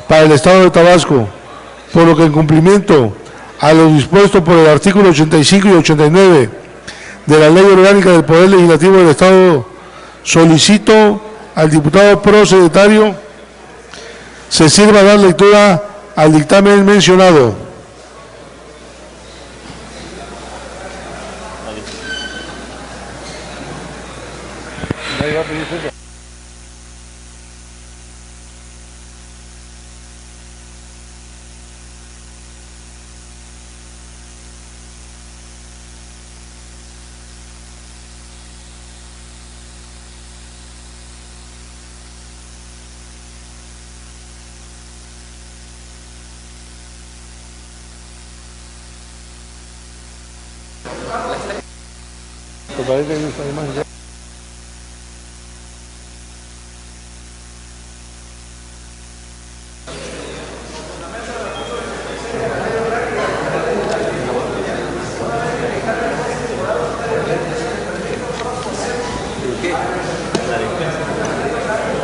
para el Estado de Tabasco, por lo que en cumplimiento a lo dispuesto por el artículo 85 y 89 de la Ley Orgánica del Poder Legislativo del Estado, solicito al diputado procedentario se sirva dar lectura al dictamen mencionado.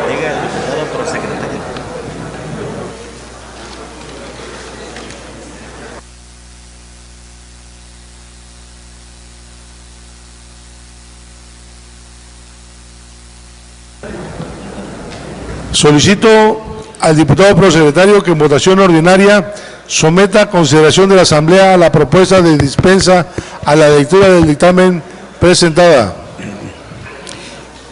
Diga el diputado prosecretario. Solicito al diputado prosecretario que en votación ordinaria someta a consideración de la Asamblea la propuesta de dispensa a la lectura del dictamen presentada.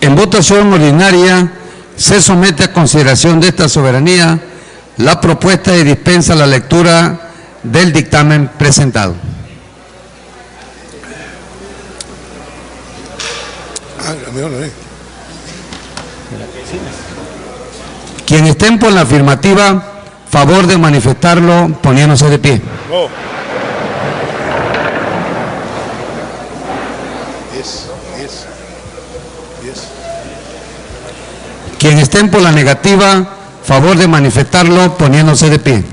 En votación ordinaria se somete a consideración de esta soberanía la propuesta de dispensa a la lectura del dictamen presentado. Quien estén por la afirmativa, favor de manifestarlo poniéndose de pie. No. Quien estén por la negativa, favor de manifestarlo poniéndose de pie.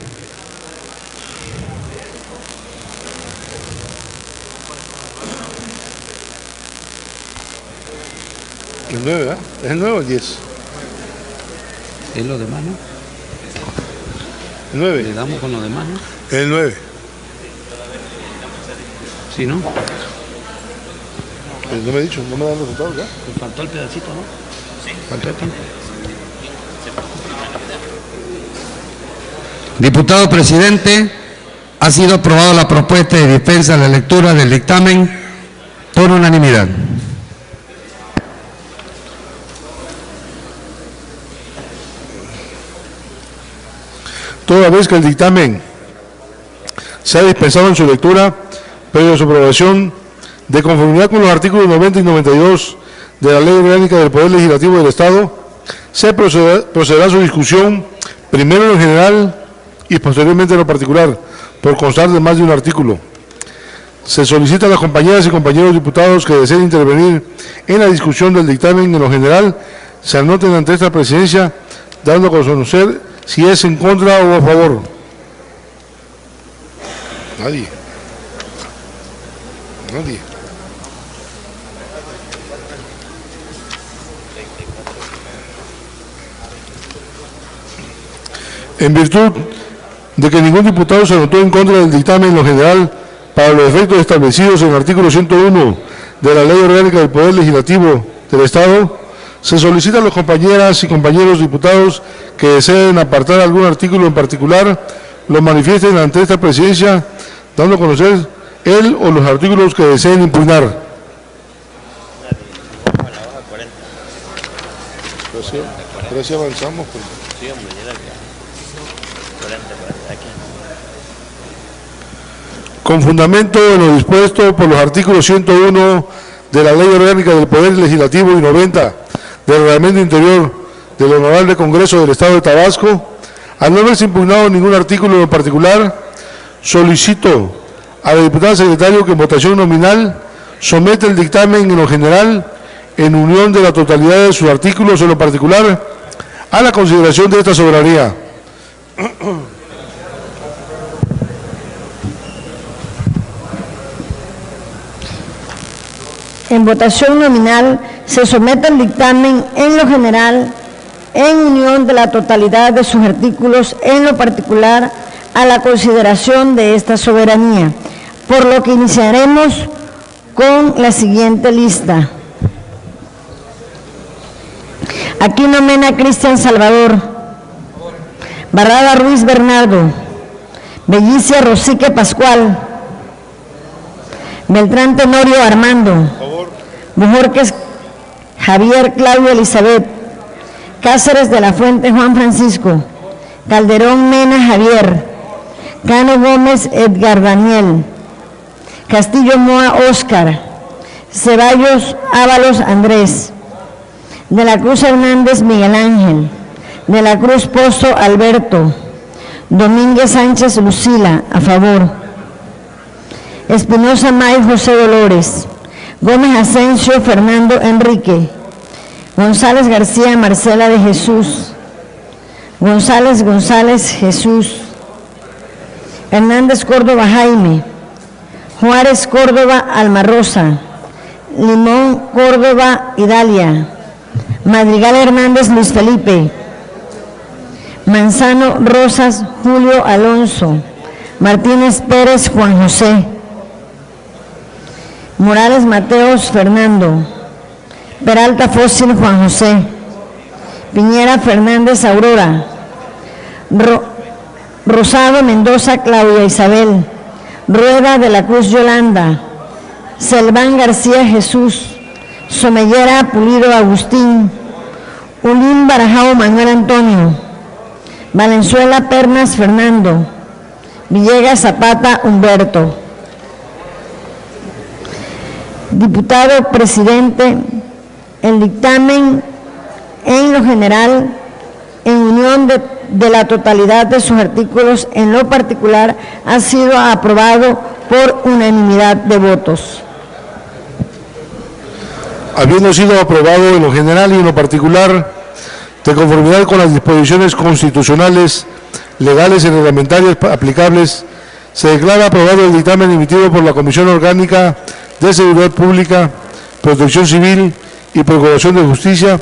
El 9, ¿verdad? ¿Es el 9 o el 10? ¿Es lo demás, no? El 9. ¿Le damos con lo demás, no? El 9. Sí, ¿no? No me he dicho, no me dan los resultados, ¿ya? Le faltó el pedacito, ¿no? Sí. Faltó el tanto. Diputado presidente, Ha sido aprobada la propuesta de dispensa a la lectura del dictamen por unanimidad. Toda vez que el dictamen se ha dispensado en su lectura, previo a su aprobación, de conformidad con los artículos 90 y 92 de la Ley Orgánica del Poder Legislativo del Estado, se procederá a su discusión, primero en lo general y posteriormente en lo particular, por constar de más de un artículo. Se solicita a las compañeras y compañeros diputados que deseen intervenir en la discusión del dictamen en lo general, se anoten ante esta presidencia, dando a conocer si es en contra o a favor. Nadie. En virtud de que ningún diputado se anotó en contra del dictamen en lo general, para los efectos establecidos en el artículo 101 de la Ley Orgánica del Poder Legislativo del Estado, se solicita a las compañeras y compañeros diputados que deseen apartar algún artículo en particular, lo manifiesten ante esta presidencia, dando a conocer él o los artículos que deseen impugnar. Pero si avanzamos. Sí, hombre, ya aquí. Con fundamento en lo dispuesto por los artículos 101 de la Ley Orgánica del Poder Legislativo y 90 del Reglamento Interior del Honorable Congreso del Estado de Tabasco, al no haberse impugnado ningún artículo en particular, solicito a la diputada secretario que en votación nominal someta el dictamen en lo general, en unión de la totalidad de sus artículos en lo particular, a la consideración de esta soberanía. En votación nominal se somete el dictamen en lo general, en unión de la totalidad de sus artículos en lo particular, a la consideración de esta soberanía, por lo que iniciaremos con la siguiente lista. Aquino Mena Cristian Salvador, Barrada Ruiz Bernardo, Bellicia Rosique Pascual, Beltrán Tenorio Armando, Bojorquez Javier Claudio Elizabeth, Cáceres de la Fuente Juan Francisco, Calderón Mena Javier, Cano Gómez Edgar Daniel, Castillo Moa Óscar, Ceballos Ábalos Andrés, de la Cruz Hernández Miguel Ángel, de la Cruz Pozo Alberto, Domínguez Sánchez Lucila, a favor. Espinosa May José Dolores, Gómez Asensio Fernando Enrique, González García Marcela de Jesús, González Jesús, Hernández Córdoba Jaime, Juárez Córdoba Alma Rosa, Limón Córdoba Idalia, Madrigal Hernández Luis Felipe, Manzano Rosas Julio Alonso, Martínez Pérez Juan José, Morales Mateos Fernando, Peralta Fósil Juan José, Piñera Fernández Aurora, Rosado Mendoza Claudia Isabel, Rueda de la Cruz Yolanda, Selván García Jesús, Somellera Pulido Agustín, Ulín Barajao Manuel Antonio, Valenzuela Pernas Fernando, Villegas Zapata Humberto. Diputado presidente, el dictamen en lo general, en unión de la totalidad de sus artículos en lo particular, ha sido aprobado por unanimidad de votos. Habiendo sido aprobado en lo general y en lo particular, de conformidad con las disposiciones constitucionales, legales y reglamentarias aplicables, se declara aprobado el dictamen emitido por la Comisión Orgánica de Seguridad Pública, Protección Civil y Procuración de Justicia,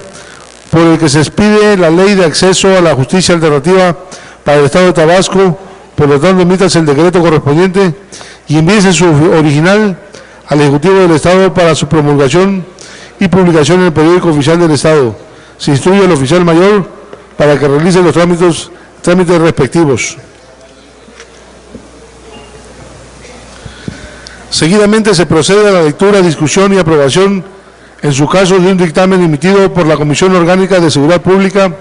por el que se expide la Ley de Acceso a la Justicia Alternativa para el Estado de Tabasco. Por lo tanto, emítase el decreto correspondiente y envíese su original al Ejecutivo del Estado para su promulgación y publicación en el Periódico Oficial del Estado. Se instruye al oficial mayor para que realice los trámites respectivos. Seguidamente se procede a la lectura, discusión y aprobación, en su caso, de un dictamen emitido por la Comisión Orgánica de Seguridad Pública,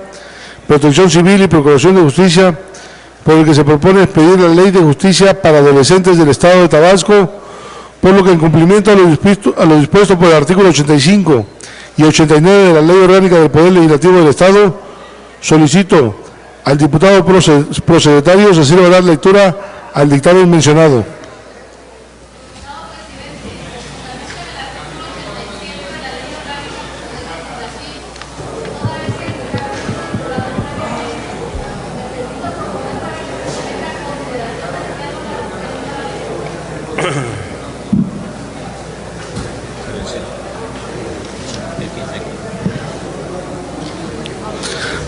Protección Civil y Procuración de Justicia, por el que se propone expedir la Ley de Justicia para Adolescentes del Estado de Tabasco, por lo que en cumplimiento a lo dispuesto por el artículo 85 y 89 de la Ley Orgánica del Poder Legislativo del Estado, solicito al diputado prosecretario Cecilio dar lectura al dictamen mencionado.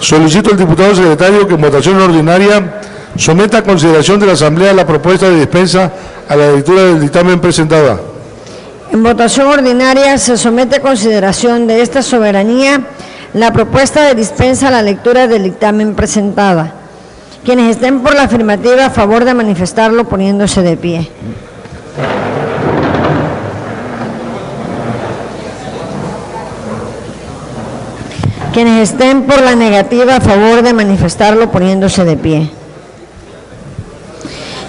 Solicito al diputado secretario que en votación ordinaria someta a consideración de la Asamblea la propuesta de dispensa a la lectura del dictamen presentada. En votación ordinaria se somete a consideración de esta soberanía la propuesta de dispensa a la lectura del dictamen presentada. Quienes estén por la afirmativa, a favor de manifestarlo poniéndose de pie. Quienes estén por la negativa, a favor de manifestarlo poniéndose de pie.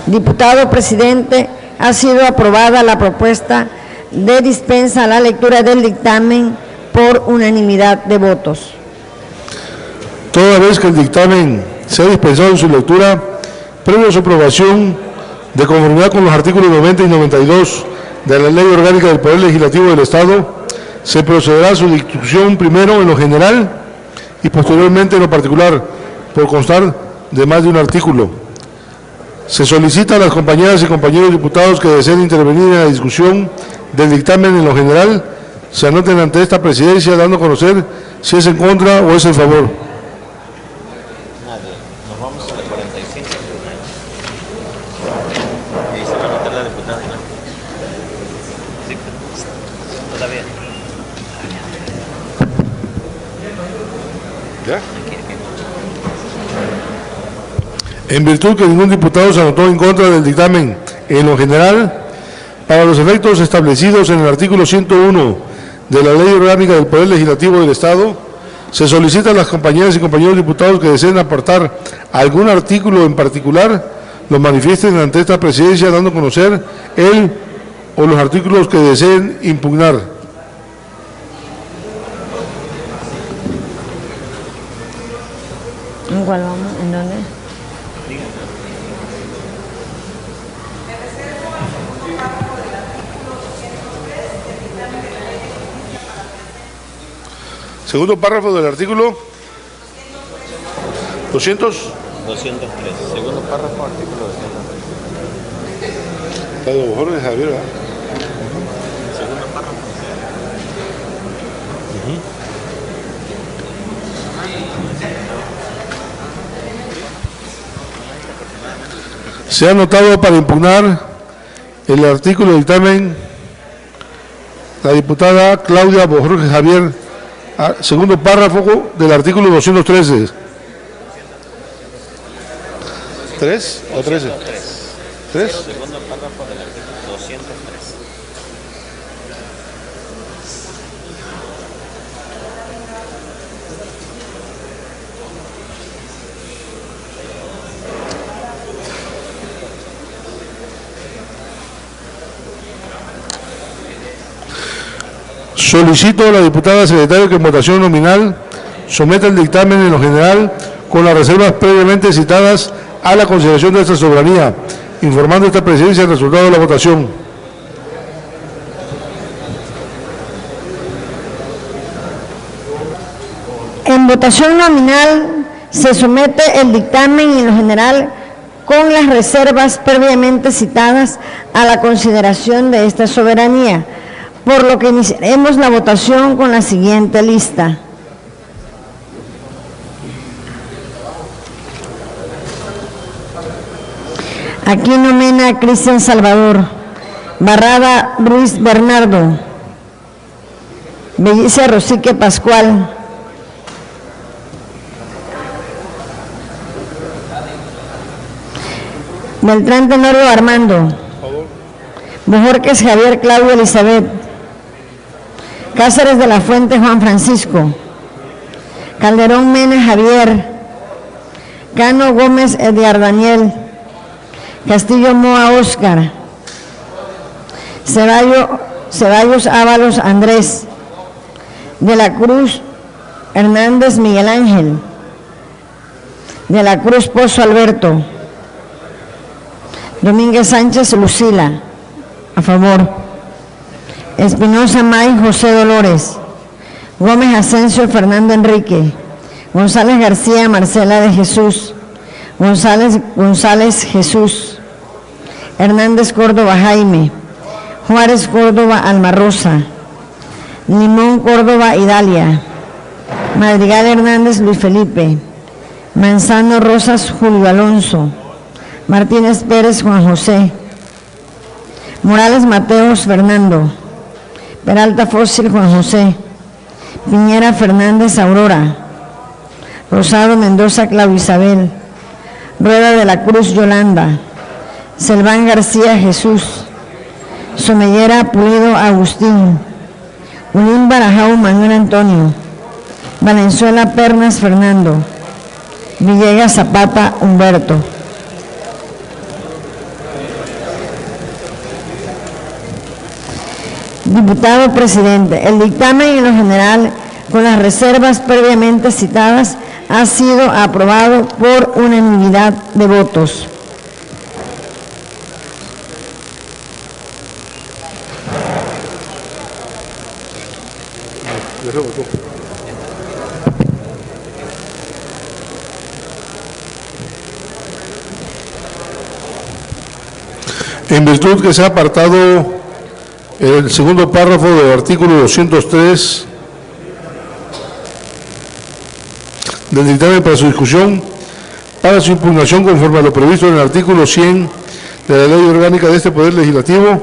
Diputado presidente, ha sido aprobada la propuesta de dispensa a la lectura del dictamen por unanimidad de votos. Toda vez que el dictamen sea dispensado en su lectura, previo a su aprobación, de conformidad con los artículos 90 y 92 de la Ley Orgánica del Poder Legislativo del Estado, se procederá a su discusión primero en lo general y posteriormente en lo particular, por constar de más de un artículo. Se solicita a las compañeras y compañeros diputados que deseen intervenir en la discusión del dictamen en lo general, se anoten ante esta presidencia dando a conocer si es en contra o es en favor. Nadie. Nos vamos a la 45. Y se va a anotar la diputada. Sí. Todavía. ¿Ya? En virtud que ningún diputado se anotó en contra del dictamen en lo general, para los efectos establecidos en el artículo 101 de la Ley Orgánica del Poder Legislativo del Estado, se solicita a las compañeras y compañeros diputados que deseen apartar algún artículo en particular, lo manifiesten ante esta presidencia dando a conocer el o los artículos que deseen impugnar. ¿En cuál vamos? ¿En dónde? Segundo párrafo del artículo 200. 203. Segundo párrafo, artículo 203. La de Jorge Javier, ¿verdad? Segundo párrafo. Se ha anotado para impugnar el artículo del dictamen la diputada Claudia Jorge Javier, segundo párrafo del artículo 213. ¿3 o 13? 3. Segundo párrafo del artículo 203. Solicito a la diputada secretaria que en votación nominal someta el dictamen en lo general con las reservas previamente citadas a la consideración de esta soberanía, informando a esta presidencia el resultado de la votación. En votación nominal se somete el dictamen en lo general con las reservas previamente citadas a la consideración de esta soberanía, por lo que iniciaremos la votación con la siguiente lista. Aquino Mena Cristian Salvador, Barrada Ruiz Bernardo, Bellice Rosique Pascual, Beltrán Tenorio Armando, Bojorquez Javier Claudia Elizabeth, Cáceres de la Fuente Juan Francisco, Calderón Mena Javier, Cano Gómez Ediar Daniel, Castillo Moa Óscar, Ceballos Ábalos Andrés, de la Cruz Hernández Miguel Ángel, de la Cruz Pozo Alberto, Domínguez Sánchez Lucila, a favor. Espinosa May José Dolores, Gómez Asensio Fernando Enrique, González García Marcela de Jesús, González Jesús, Hernández Córdoba Jaime, Juárez Córdoba Alma Rosa, Limón Córdoba Idalia, Madrigal Hernández Luis Felipe, Manzano Rosas Julio Alonso, Martínez Pérez Juan José, Morales Mateos Fernando, Peralta Fósil Juan José, Piñera Fernández Aurora, Rosado Mendoza Claudia Isabel, Rueda de la Cruz Yolanda, Selván García Jesús, Somellera Pulido Agustín, Ulín Barajau Manuel Antonio, Valenzuela Pernas Fernando, Villegas Zapata Humberto. Diputado Presidente, el dictamen en lo general, con las reservas previamente citadas, ha sido aprobado por unanimidad de votos. En virtud que se ha apartado el segundo párrafo del artículo 203 del dictamen para su discusión, para su impugnación conforme a lo previsto en el artículo 100 de la Ley Orgánica de este Poder Legislativo,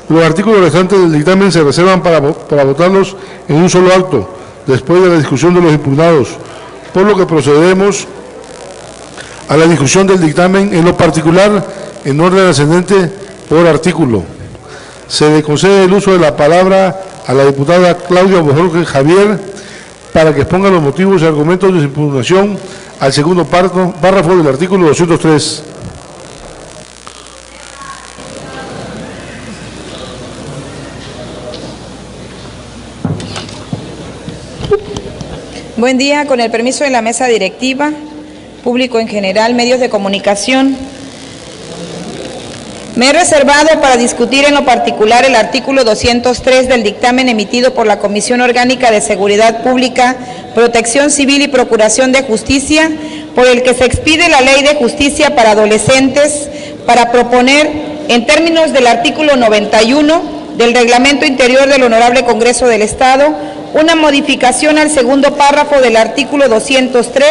los artículos restantes del dictamen se reservan para votarlos en un solo acto, después de la discusión de los impugnados, por lo que procedemos a la discusión del dictamen en lo particular en orden ascendente por artículo. Se le concede el uso de la palabra a la diputada Claudia Bojorquez Javier para que exponga los motivos y argumentos de su impugnación al segundo párrafo del artículo 203. Buen día, con el permiso de la mesa directiva, público en general, medios de comunicación. Me he reservado para discutir en lo particular el artículo 203 del dictamen emitido por la Comisión Orgánica de Seguridad Pública, Protección Civil y Procuración de Justicia, por el que se expide la Ley de Justicia para Adolescentes, para proponer, en términos del artículo 91 del Reglamento Interior del Honorable Congreso del Estado, una modificación al segundo párrafo del artículo 203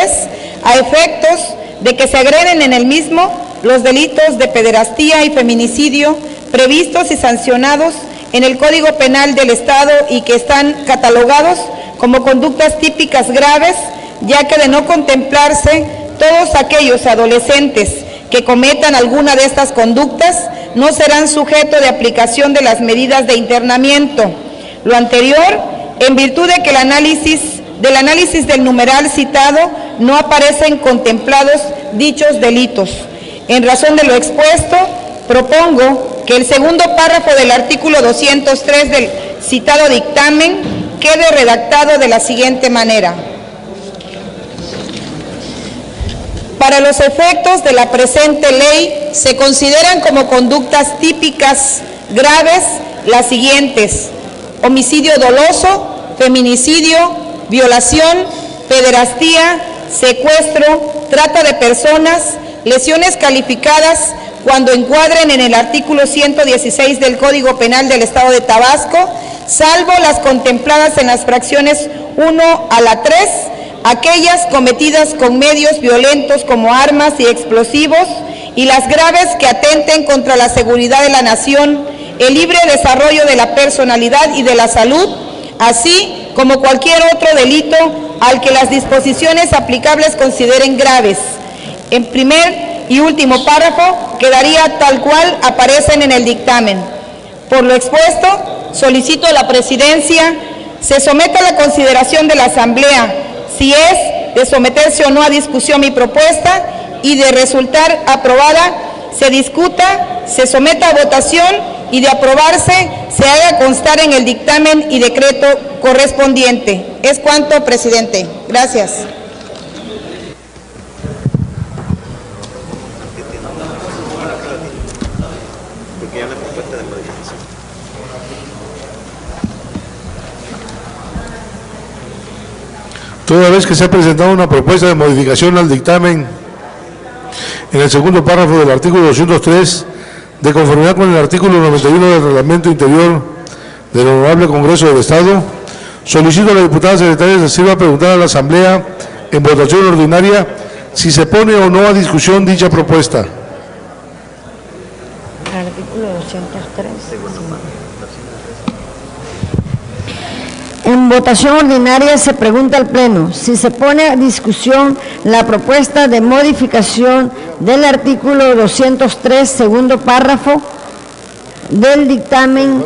a efectos de que se agreden en el mismo los delitos de pederastía y feminicidio previstos y sancionados en el Código Penal del Estado y que están catalogados como conductas típicas graves, ya que de no contemplarse, todos aquellos adolescentes que cometan alguna de estas conductas no serán sujeto de aplicación de las medidas de internamiento. Lo anterior, en virtud de que del análisis del numeral citado no aparecen contemplados dichos delitos. En razón de lo expuesto, propongo que el segundo párrafo del artículo 203 del citado dictamen quede redactado de la siguiente manera. Para los efectos de la presente ley, se consideran como conductas típicas graves las siguientes: homicidio doloso, feminicidio, violación, pederastía, secuestro, trata de personas, lesiones calificadas cuando encuadren en el artículo 116 del Código Penal del Estado de Tabasco, salvo las contempladas en las fracciones 1 a la 3, aquellas cometidas con medios violentos como armas y explosivos, y las graves que atenten contra la seguridad de la nación, el libre desarrollo de la personalidad y de la salud, así como cualquier otro delito al que las disposiciones aplicables consideren graves. En primer y último párrafo quedaría tal cual aparecen en el dictamen. Por lo expuesto, solicito a la Presidencia se someta a la consideración de la Asamblea, si es de someterse o no a discusión mi propuesta, y de resultar aprobada, se discuta, se someta a votación y de aprobarse, se haga constar en el dictamen y decreto correspondiente. Es cuanto, presidente. Gracias. Toda vez que se ha presentado una propuesta de modificación al dictamen en el segundo párrafo del artículo 203, de conformidad con el artículo 91 del Reglamento Interior del Honorable Congreso del Estado, solicito a la diputada secretaria de sirva a preguntar a la Asamblea en votación ordinaria si se pone o no a discusión dicha propuesta. Artículo 203. En votación ordinaria se pregunta al Pleno si se pone a discusión la propuesta de modificación del artículo 203, segundo párrafo del dictamen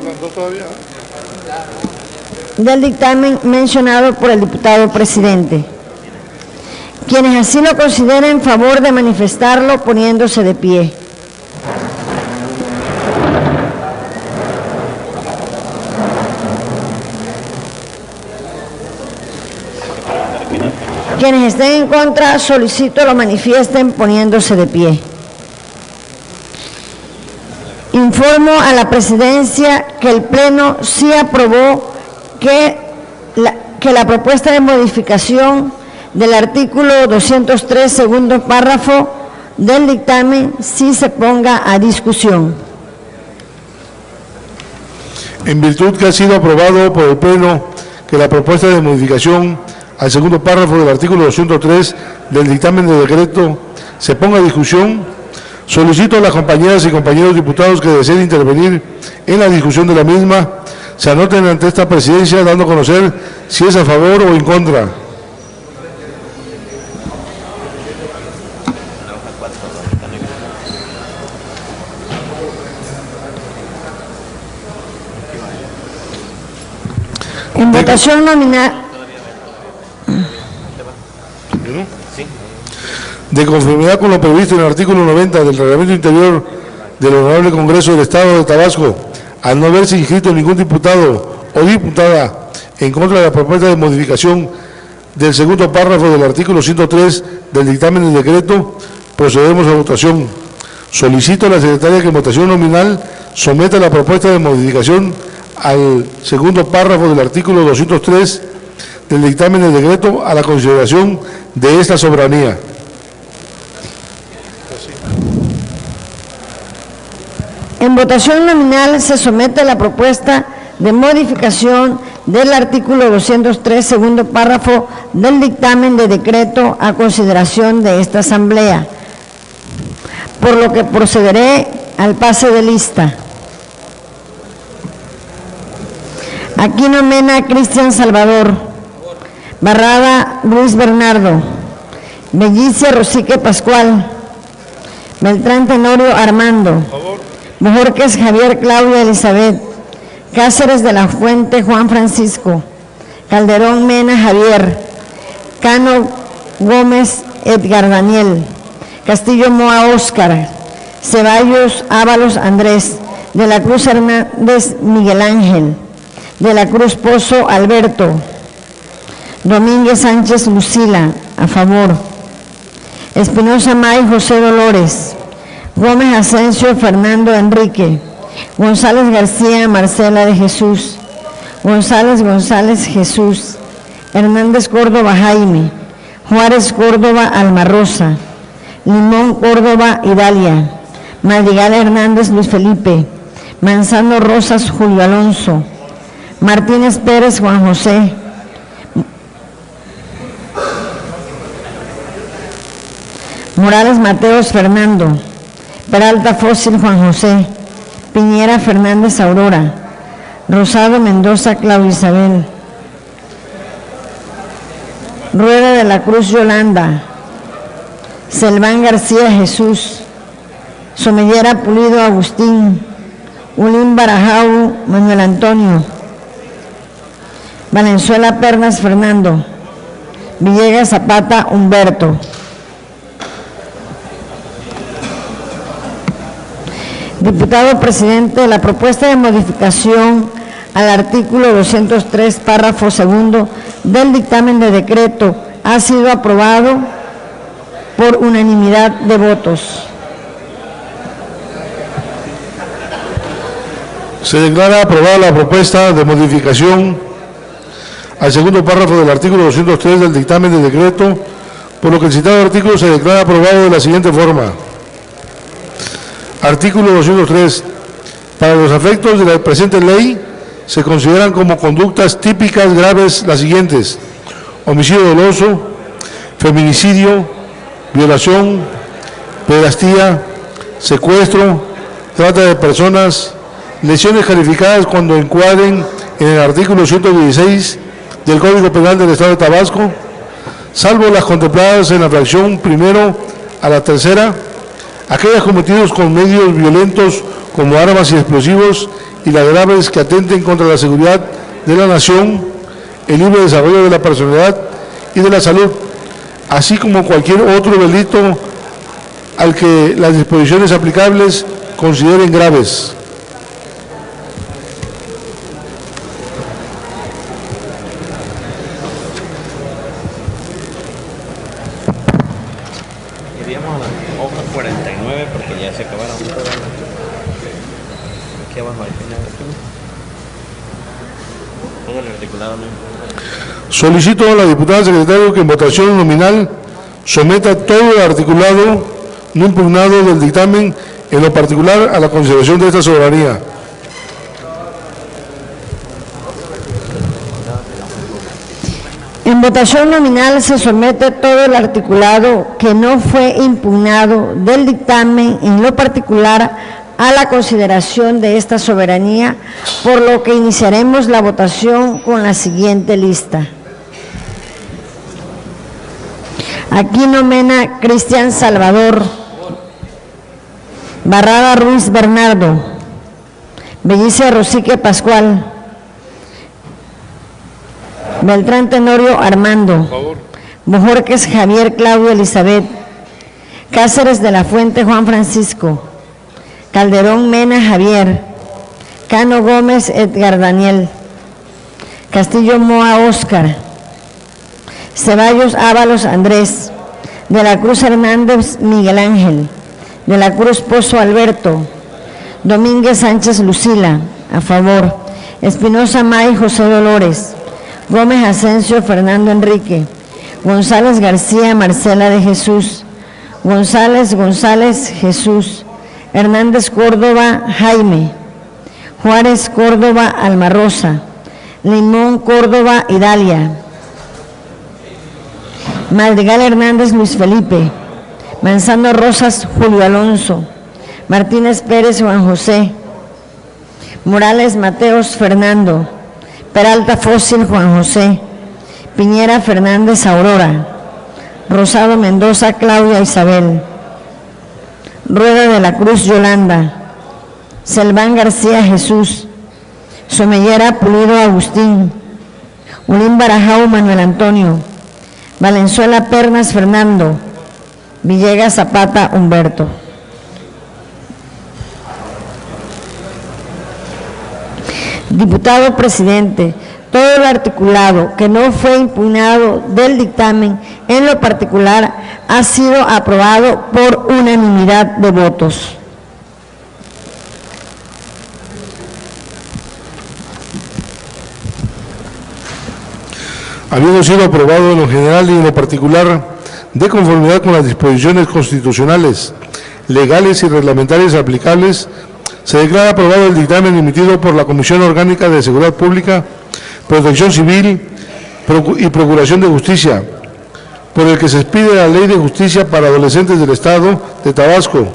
mencionado por el diputado presidente. Quienes así lo consideren, favor de manifestarlo poniéndose de pie. Quienes estén en contra, solicito lo manifiesten poniéndose de pie. Informo a la Presidencia que el Pleno sí aprobó que la propuesta de modificación del artículo 203, segundo párrafo del dictamen, sí se ponga a discusión. En virtud que ha sido aprobado por el Pleno que la propuesta de modificación al segundo párrafo del artículo 203 del dictamen de decreto se ponga a discusión, solicito a las compañeras y compañeros diputados que deseen intervenir en la discusión de la misma, se anoten ante esta Presidencia dando a conocer si es a favor o en contra. En votación nominal. De conformidad con lo previsto en el artículo 90 del Reglamento Interior del Honorable Congreso del Estado de Tabasco, al no haberse inscrito ningún diputado o diputada en contra de la propuesta de modificación del segundo párrafo del artículo 103 del dictamen del decreto, procedemos a votación. Solicito a la secretaria que en votación nominal someta la propuesta de modificación al segundo párrafo del artículo 203 del dictamen del decreto a la consideración de esta soberanía. En votación nominal se somete la propuesta de modificación del artículo 203, segundo párrafo del dictamen de decreto a consideración de esta Asamblea, por lo que procederé al pase de lista. Aquino Mena Cristian Salvador. Barrada Luis Bernardo. Bellicia Rosique Pascual. Beltrán Tenorio Armando. Bojorquez Javier Claudia Elizabeth. Cáceres de la Fuente Juan Francisco. Calderón Mena Javier. Cano Gómez Edgar Daniel. Castillo Moa Óscar. Ceballos Ábalos Andrés. De la Cruz Hernández Miguel Ángel. De la Cruz Pozo Alberto. Domínguez Sánchez Lucila, a favor. Espinosa May José Dolores. Gómez Asensio Fernando Enrique. González García Marcela de Jesús. González Jesús. Hernández Córdoba Jaime. Juárez Córdoba Alma Rosa. Limón Córdoba Idalia. Madrigal Hernández Luis Felipe. Manzano Rosas Julio Alonso. Martínez Pérez Juan José. Morales Mateos Fernando. Peralta Fósil Juan José. Piñera Fernández Aurora. Rosado Mendoza Claudia Isabel. Rueda de la Cruz Yolanda. Selván García Jesús. Somellera Pulido Agustín. Ulín Barajau Manuel Antonio, Valenzuela Pernas Fernando, Villegas Zapata Humberto. Diputado presidente, la propuesta de modificación al artículo 203, párrafo segundo del dictamen de decreto ha sido aprobado por unanimidad de votos. Se declara aprobada la propuesta de modificación al segundo párrafo del artículo 203 del dictamen de decreto, por lo que el citado artículo se declara aprobado de la siguiente forma. Artículo 203. Para los efectos de la presente ley, se consideran como conductas típicas graves las siguientes: homicidio doloso, feminicidio, violación, pederastía, secuestro, trata de personas, lesiones calificadas cuando encuadren en el artículo 116 del Código Penal del Estado de Tabasco, salvo las contempladas en la fracción primero a la tercera, aquellas cometidas con medios violentos como armas y explosivos y las graves que atenten contra la seguridad de la nación, el libre desarrollo de la personalidad y de la salud, así como cualquier otro delito al que las disposiciones aplicables consideren graves. Iríamos a la hoja 49 porque ya se acabaron. Aquí abajo al final. Todo el articulado no importa. Solicito a la diputada secretaria que en votación nominal someta todo el articulado no impugnado del dictamen, en lo particular a la consideración de esta soberanía. En votación nominal se somete todo el articulado que no fue impugnado del dictamen, en lo particular a la consideración de esta soberanía, por lo que iniciaremos la votación con la siguiente lista. Aquino Mena Cristian Salvador, Barrada Ruiz Bernardo, Bellice Rosique Pascual, Beltrán Tenorio Armando, Bojorques Javier Claudio Elizabeth, Cáceres de la Fuente Juan Francisco, Calderón Mena Javier, Cano Gómez Edgar Daniel, Castillo Moa Óscar, Ceballos Ábalos Andrés, de la Cruz Hernández Miguel Ángel, de la Cruz Pozo Alberto, Domínguez Sánchez Lucila, a favor, Espinosa May José Dolores, Gómez Asensio Fernando Enrique, González García Marcela de Jesús, González Jesús, Hernández Córdoba Jaime, Juárez Córdoba Alma Rosa, Limón Córdoba Idalia, Madrigal Hernández Luis Felipe, Manzano Rosas Julio Alonso, Martínez Pérez Juan José, Morales Mateos Fernando, Peralta Fósil Juan José, Piñera Fernández Aurora, Rosado Mendoza Claudia Isabel, Rueda de la Cruz Yolanda, Selván García Jesús, Somellera Pulido Agustín, Ulín Barajau Manuel Antonio, Valenzuela Pernas Fernando, Villegas Zapata Humberto. Diputado presidente, todo el articulado que no fue impugnado del dictamen, en lo particular, ha sido aprobado por unanimidad de votos. Habiendo sido aprobado en lo general y en lo particular, de conformidad con las disposiciones constitucionales, legales y reglamentarias aplicables, se declara aprobado el dictamen emitido por la Comisión Orgánica de Seguridad Pública, Protección Civil y Procuración de Justicia, por el que se expide la Ley de Justicia para Adolescentes del Estado de Tabasco,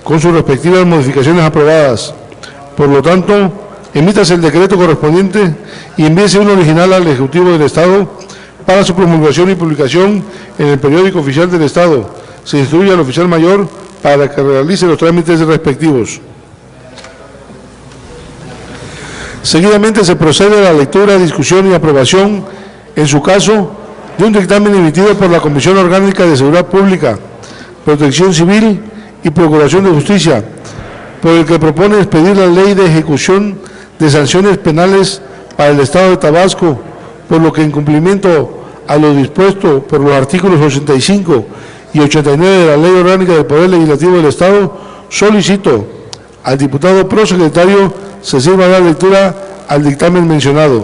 con sus respectivas modificaciones aprobadas. Por lo tanto, emítase el decreto correspondiente y envíese un original al Ejecutivo del Estado para su promulgación y publicación en el periódico oficial del Estado. Se instruye al oficial mayor para que realice los trámites respectivos. Seguidamente se procede a la lectura, discusión y aprobación, en su caso, de un dictamen emitido por la Comisión Orgánica de Seguridad Pública, Protección Civil y Procuración de Justicia, por el que propone expedir la Ley de Ejecución de Sanciones Penales para el Estado de Tabasco, por lo que en cumplimiento a lo dispuesto por los artículos 85 y 89 de la Ley Orgánica del Poder Legislativo del Estado, solicito al diputado prosecretario se sirva la lectura al dictamen mencionado.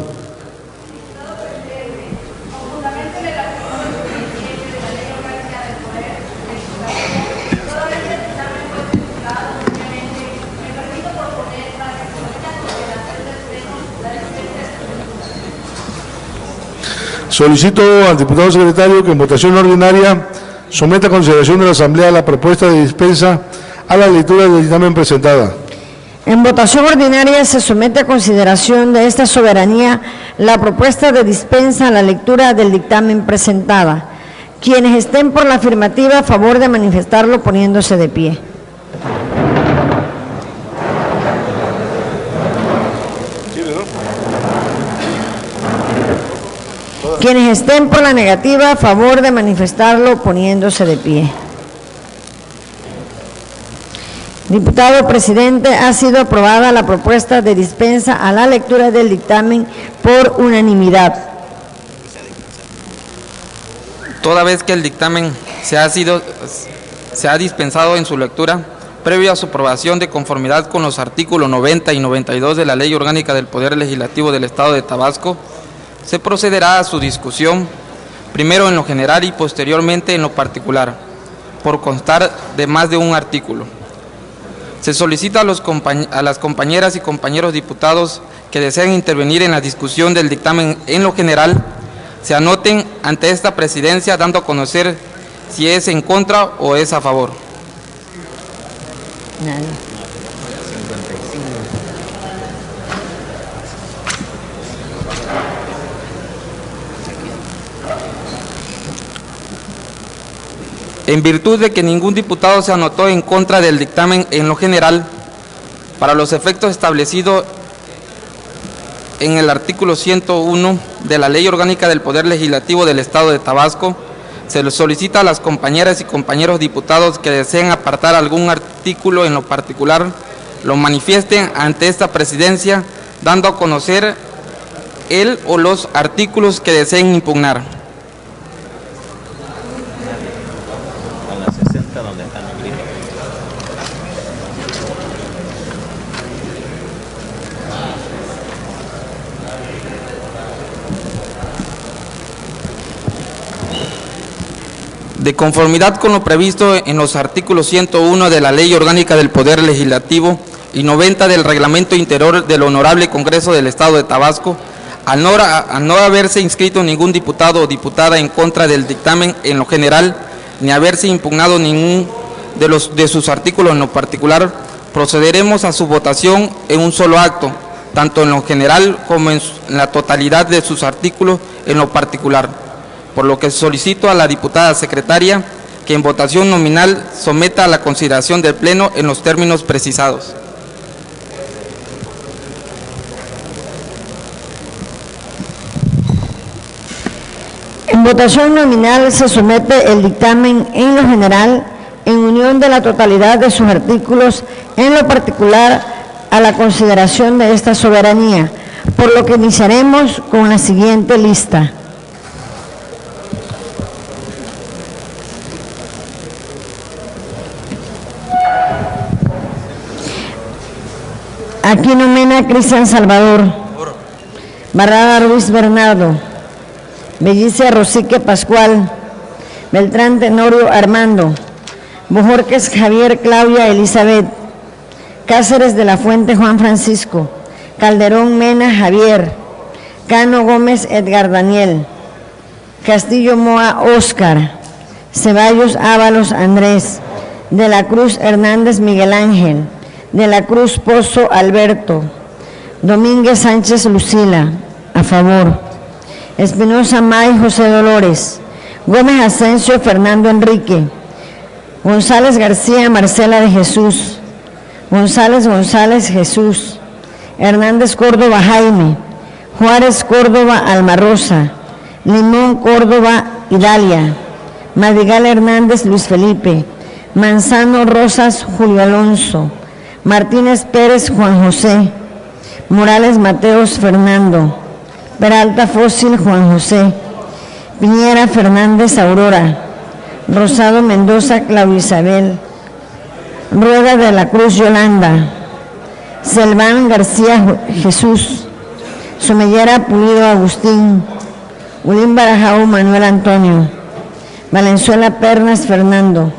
Solicito al diputado secretario que en votación ordinaria someta a consideración de la Asamblea la propuesta de dispensa a la lectura del dictamen presentada. En votación ordinaria se somete a consideración de esta soberanía la propuesta de dispensa a la lectura del dictamen presentada. Quienes estén por la afirmativa, a favor de manifestarlo poniéndose de pie. Quienes estén por la negativa, a favor de manifestarlo poniéndose de pie. Diputado presidente, ha sido aprobada la propuesta de dispensa a la lectura del dictamen por unanimidad. Toda vez que el dictamen se ha dispensado en su lectura, previo a su aprobación de conformidad con los artículos 90 y 92 de la Ley Orgánica del Poder Legislativo del Estado de Tabasco, se procederá a su discusión, primero en lo general y posteriormente en lo particular, por constar de más de un artículo. Se solicita a las compañeras y compañeros diputados que deseen intervenir en la discusión del dictamen en lo general, se anoten ante esta presidencia dando a conocer si es en contra o es a favor. En virtud de que ningún diputado se anotó en contra del dictamen en lo general, para los efectos establecidos en el artículo 101 de la Ley Orgánica del Poder Legislativo del Estado de Tabasco, se les solicita a las compañeras y compañeros diputados que deseen apartar algún artículo en lo particular, lo manifiesten ante esta presidencia, dando a conocer el o los artículos que deseen impugnar. Donde están los gritos. De conformidad con lo previsto en los artículos 101 de la Ley Orgánica del Poder Legislativo y 90 del Reglamento Interior del Honorable Congreso del Estado de Tabasco, al no haberse inscrito ningún diputado o diputada en contra del dictamen en lo general, ni haberse impugnado ningún de sus artículos en lo particular, procederemos a su votación en un solo acto, tanto en lo general como en la totalidad de sus artículos en lo particular, por lo que solicito a la diputada secretaria que en votación nominal someta a la consideración del Pleno en los términos precisados. En votación nominal se somete el dictamen en lo general, en unión de la totalidad de sus artículos, en lo particular a la consideración de esta soberanía, por lo que iniciaremos con la siguiente lista. Aquino Mena Cristian Salvador. Barrada Ruiz Bernardo. Bellicia Rosique Pascual. Beltrán Tenorio Armando. Bojorquez Javier Claudia Elizabeth. Cáceres de la Fuente Juan Francisco. Calderón Mena Javier. Cano Gómez Edgar Daniel. Castillo Moa Óscar. Ceballos Ábalos Andrés. De la Cruz Hernández Miguel Ángel. De la Cruz Pozo Alberto. Domínguez Sánchez Lucila, a favor. Espinosa May José Dolores. Gómez Asensio Fernando Enrique. González García Marcela de Jesús. González Jesús. Hernández Córdoba Jaime, Juárez Córdoba Alma Rosa, Limón Córdoba Idalia, Madrigal Hernández Luis Felipe, Manzano Rosas Julio Alonso, Martínez Pérez Juan José, Morales Mateos Fernando, Peralta Fósil Juan José, Piñera Fernández Aurora, Rosado Mendoza Claudia Isabel, Rueda de la Cruz Yolanda, Selván García Jesús, Somellera Pulido Agustín, Ulín Barajao Manuel Antonio, Valenzuela Pernas Fernando,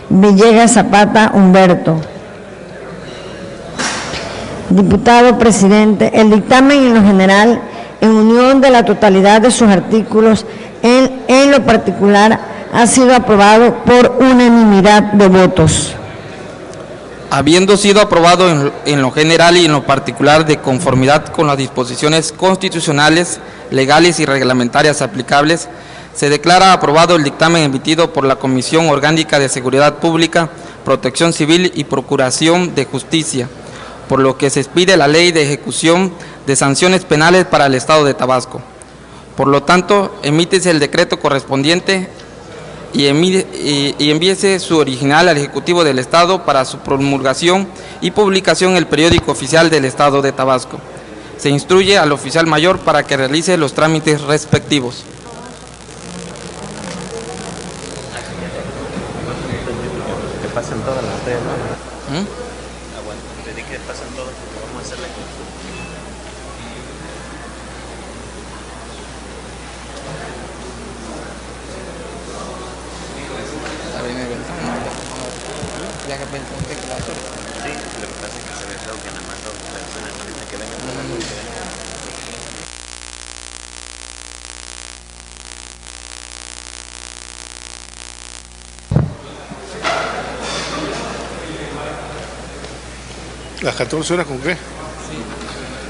Villegas Zapata Humberto. Diputado presidente, el dictamen en lo general, en unión de la totalidad de sus artículos, en lo particular, ha sido aprobado por unanimidad de votos. Habiendo sido aprobado en lo general y en lo particular de conformidad con las disposiciones constitucionales, legales y reglamentarias aplicables, se declara aprobado el dictamen emitido por la Comisión Orgánica de Seguridad Pública, Protección Civil y Procuración de Justicia, por lo que se expide la Ley de Ejecución de Sanciones Penales para el Estado de Tabasco. Por lo tanto, emítese el decreto correspondiente y envíese su original al Ejecutivo del Estado para su promulgación y publicación en el Periódico Oficial del Estado de Tabasco. Se instruye al oficial mayor para que realice los trámites respectivos. Que pasen todas las tres, ¿no? Pedí que pasen todas, porque vamos a hacerle. Sí, lo que pasa es que se ve feo que nada más dos personas ahorita que vengan todas las tres. ¿Las 14 horas con qué? Sí,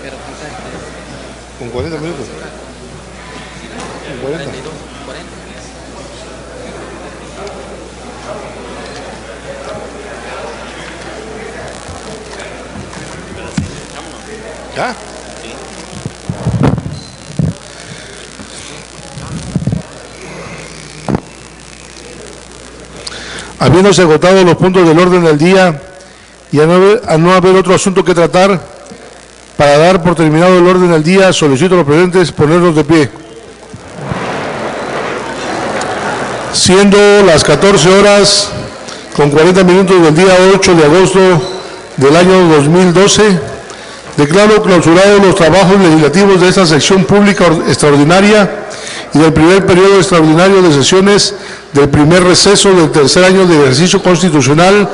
pero ¿Con 40 minutos? ¿Con 40? 42, 40. ¿Ya? Habiéndose agotado los puntos del orden del día y a no haber otro asunto que tratar, para dar por terminado el orden del día, solicito a los presentes ponernos de pie. Siendo las 14 horas con 40 minutos del día 8 de agosto del año 2012, declaro clausurados los trabajos legislativos de esta sección pública extraordinaria y del primer periodo extraordinario de sesiones del primer receso del tercer año de ejercicio constitucional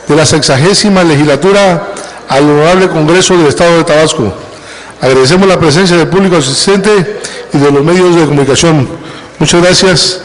de la 60ª legislatura al Honorable Congreso del Estado de Tabasco. Agradecemos la presencia del público asistente y de los medios de comunicación. Muchas gracias.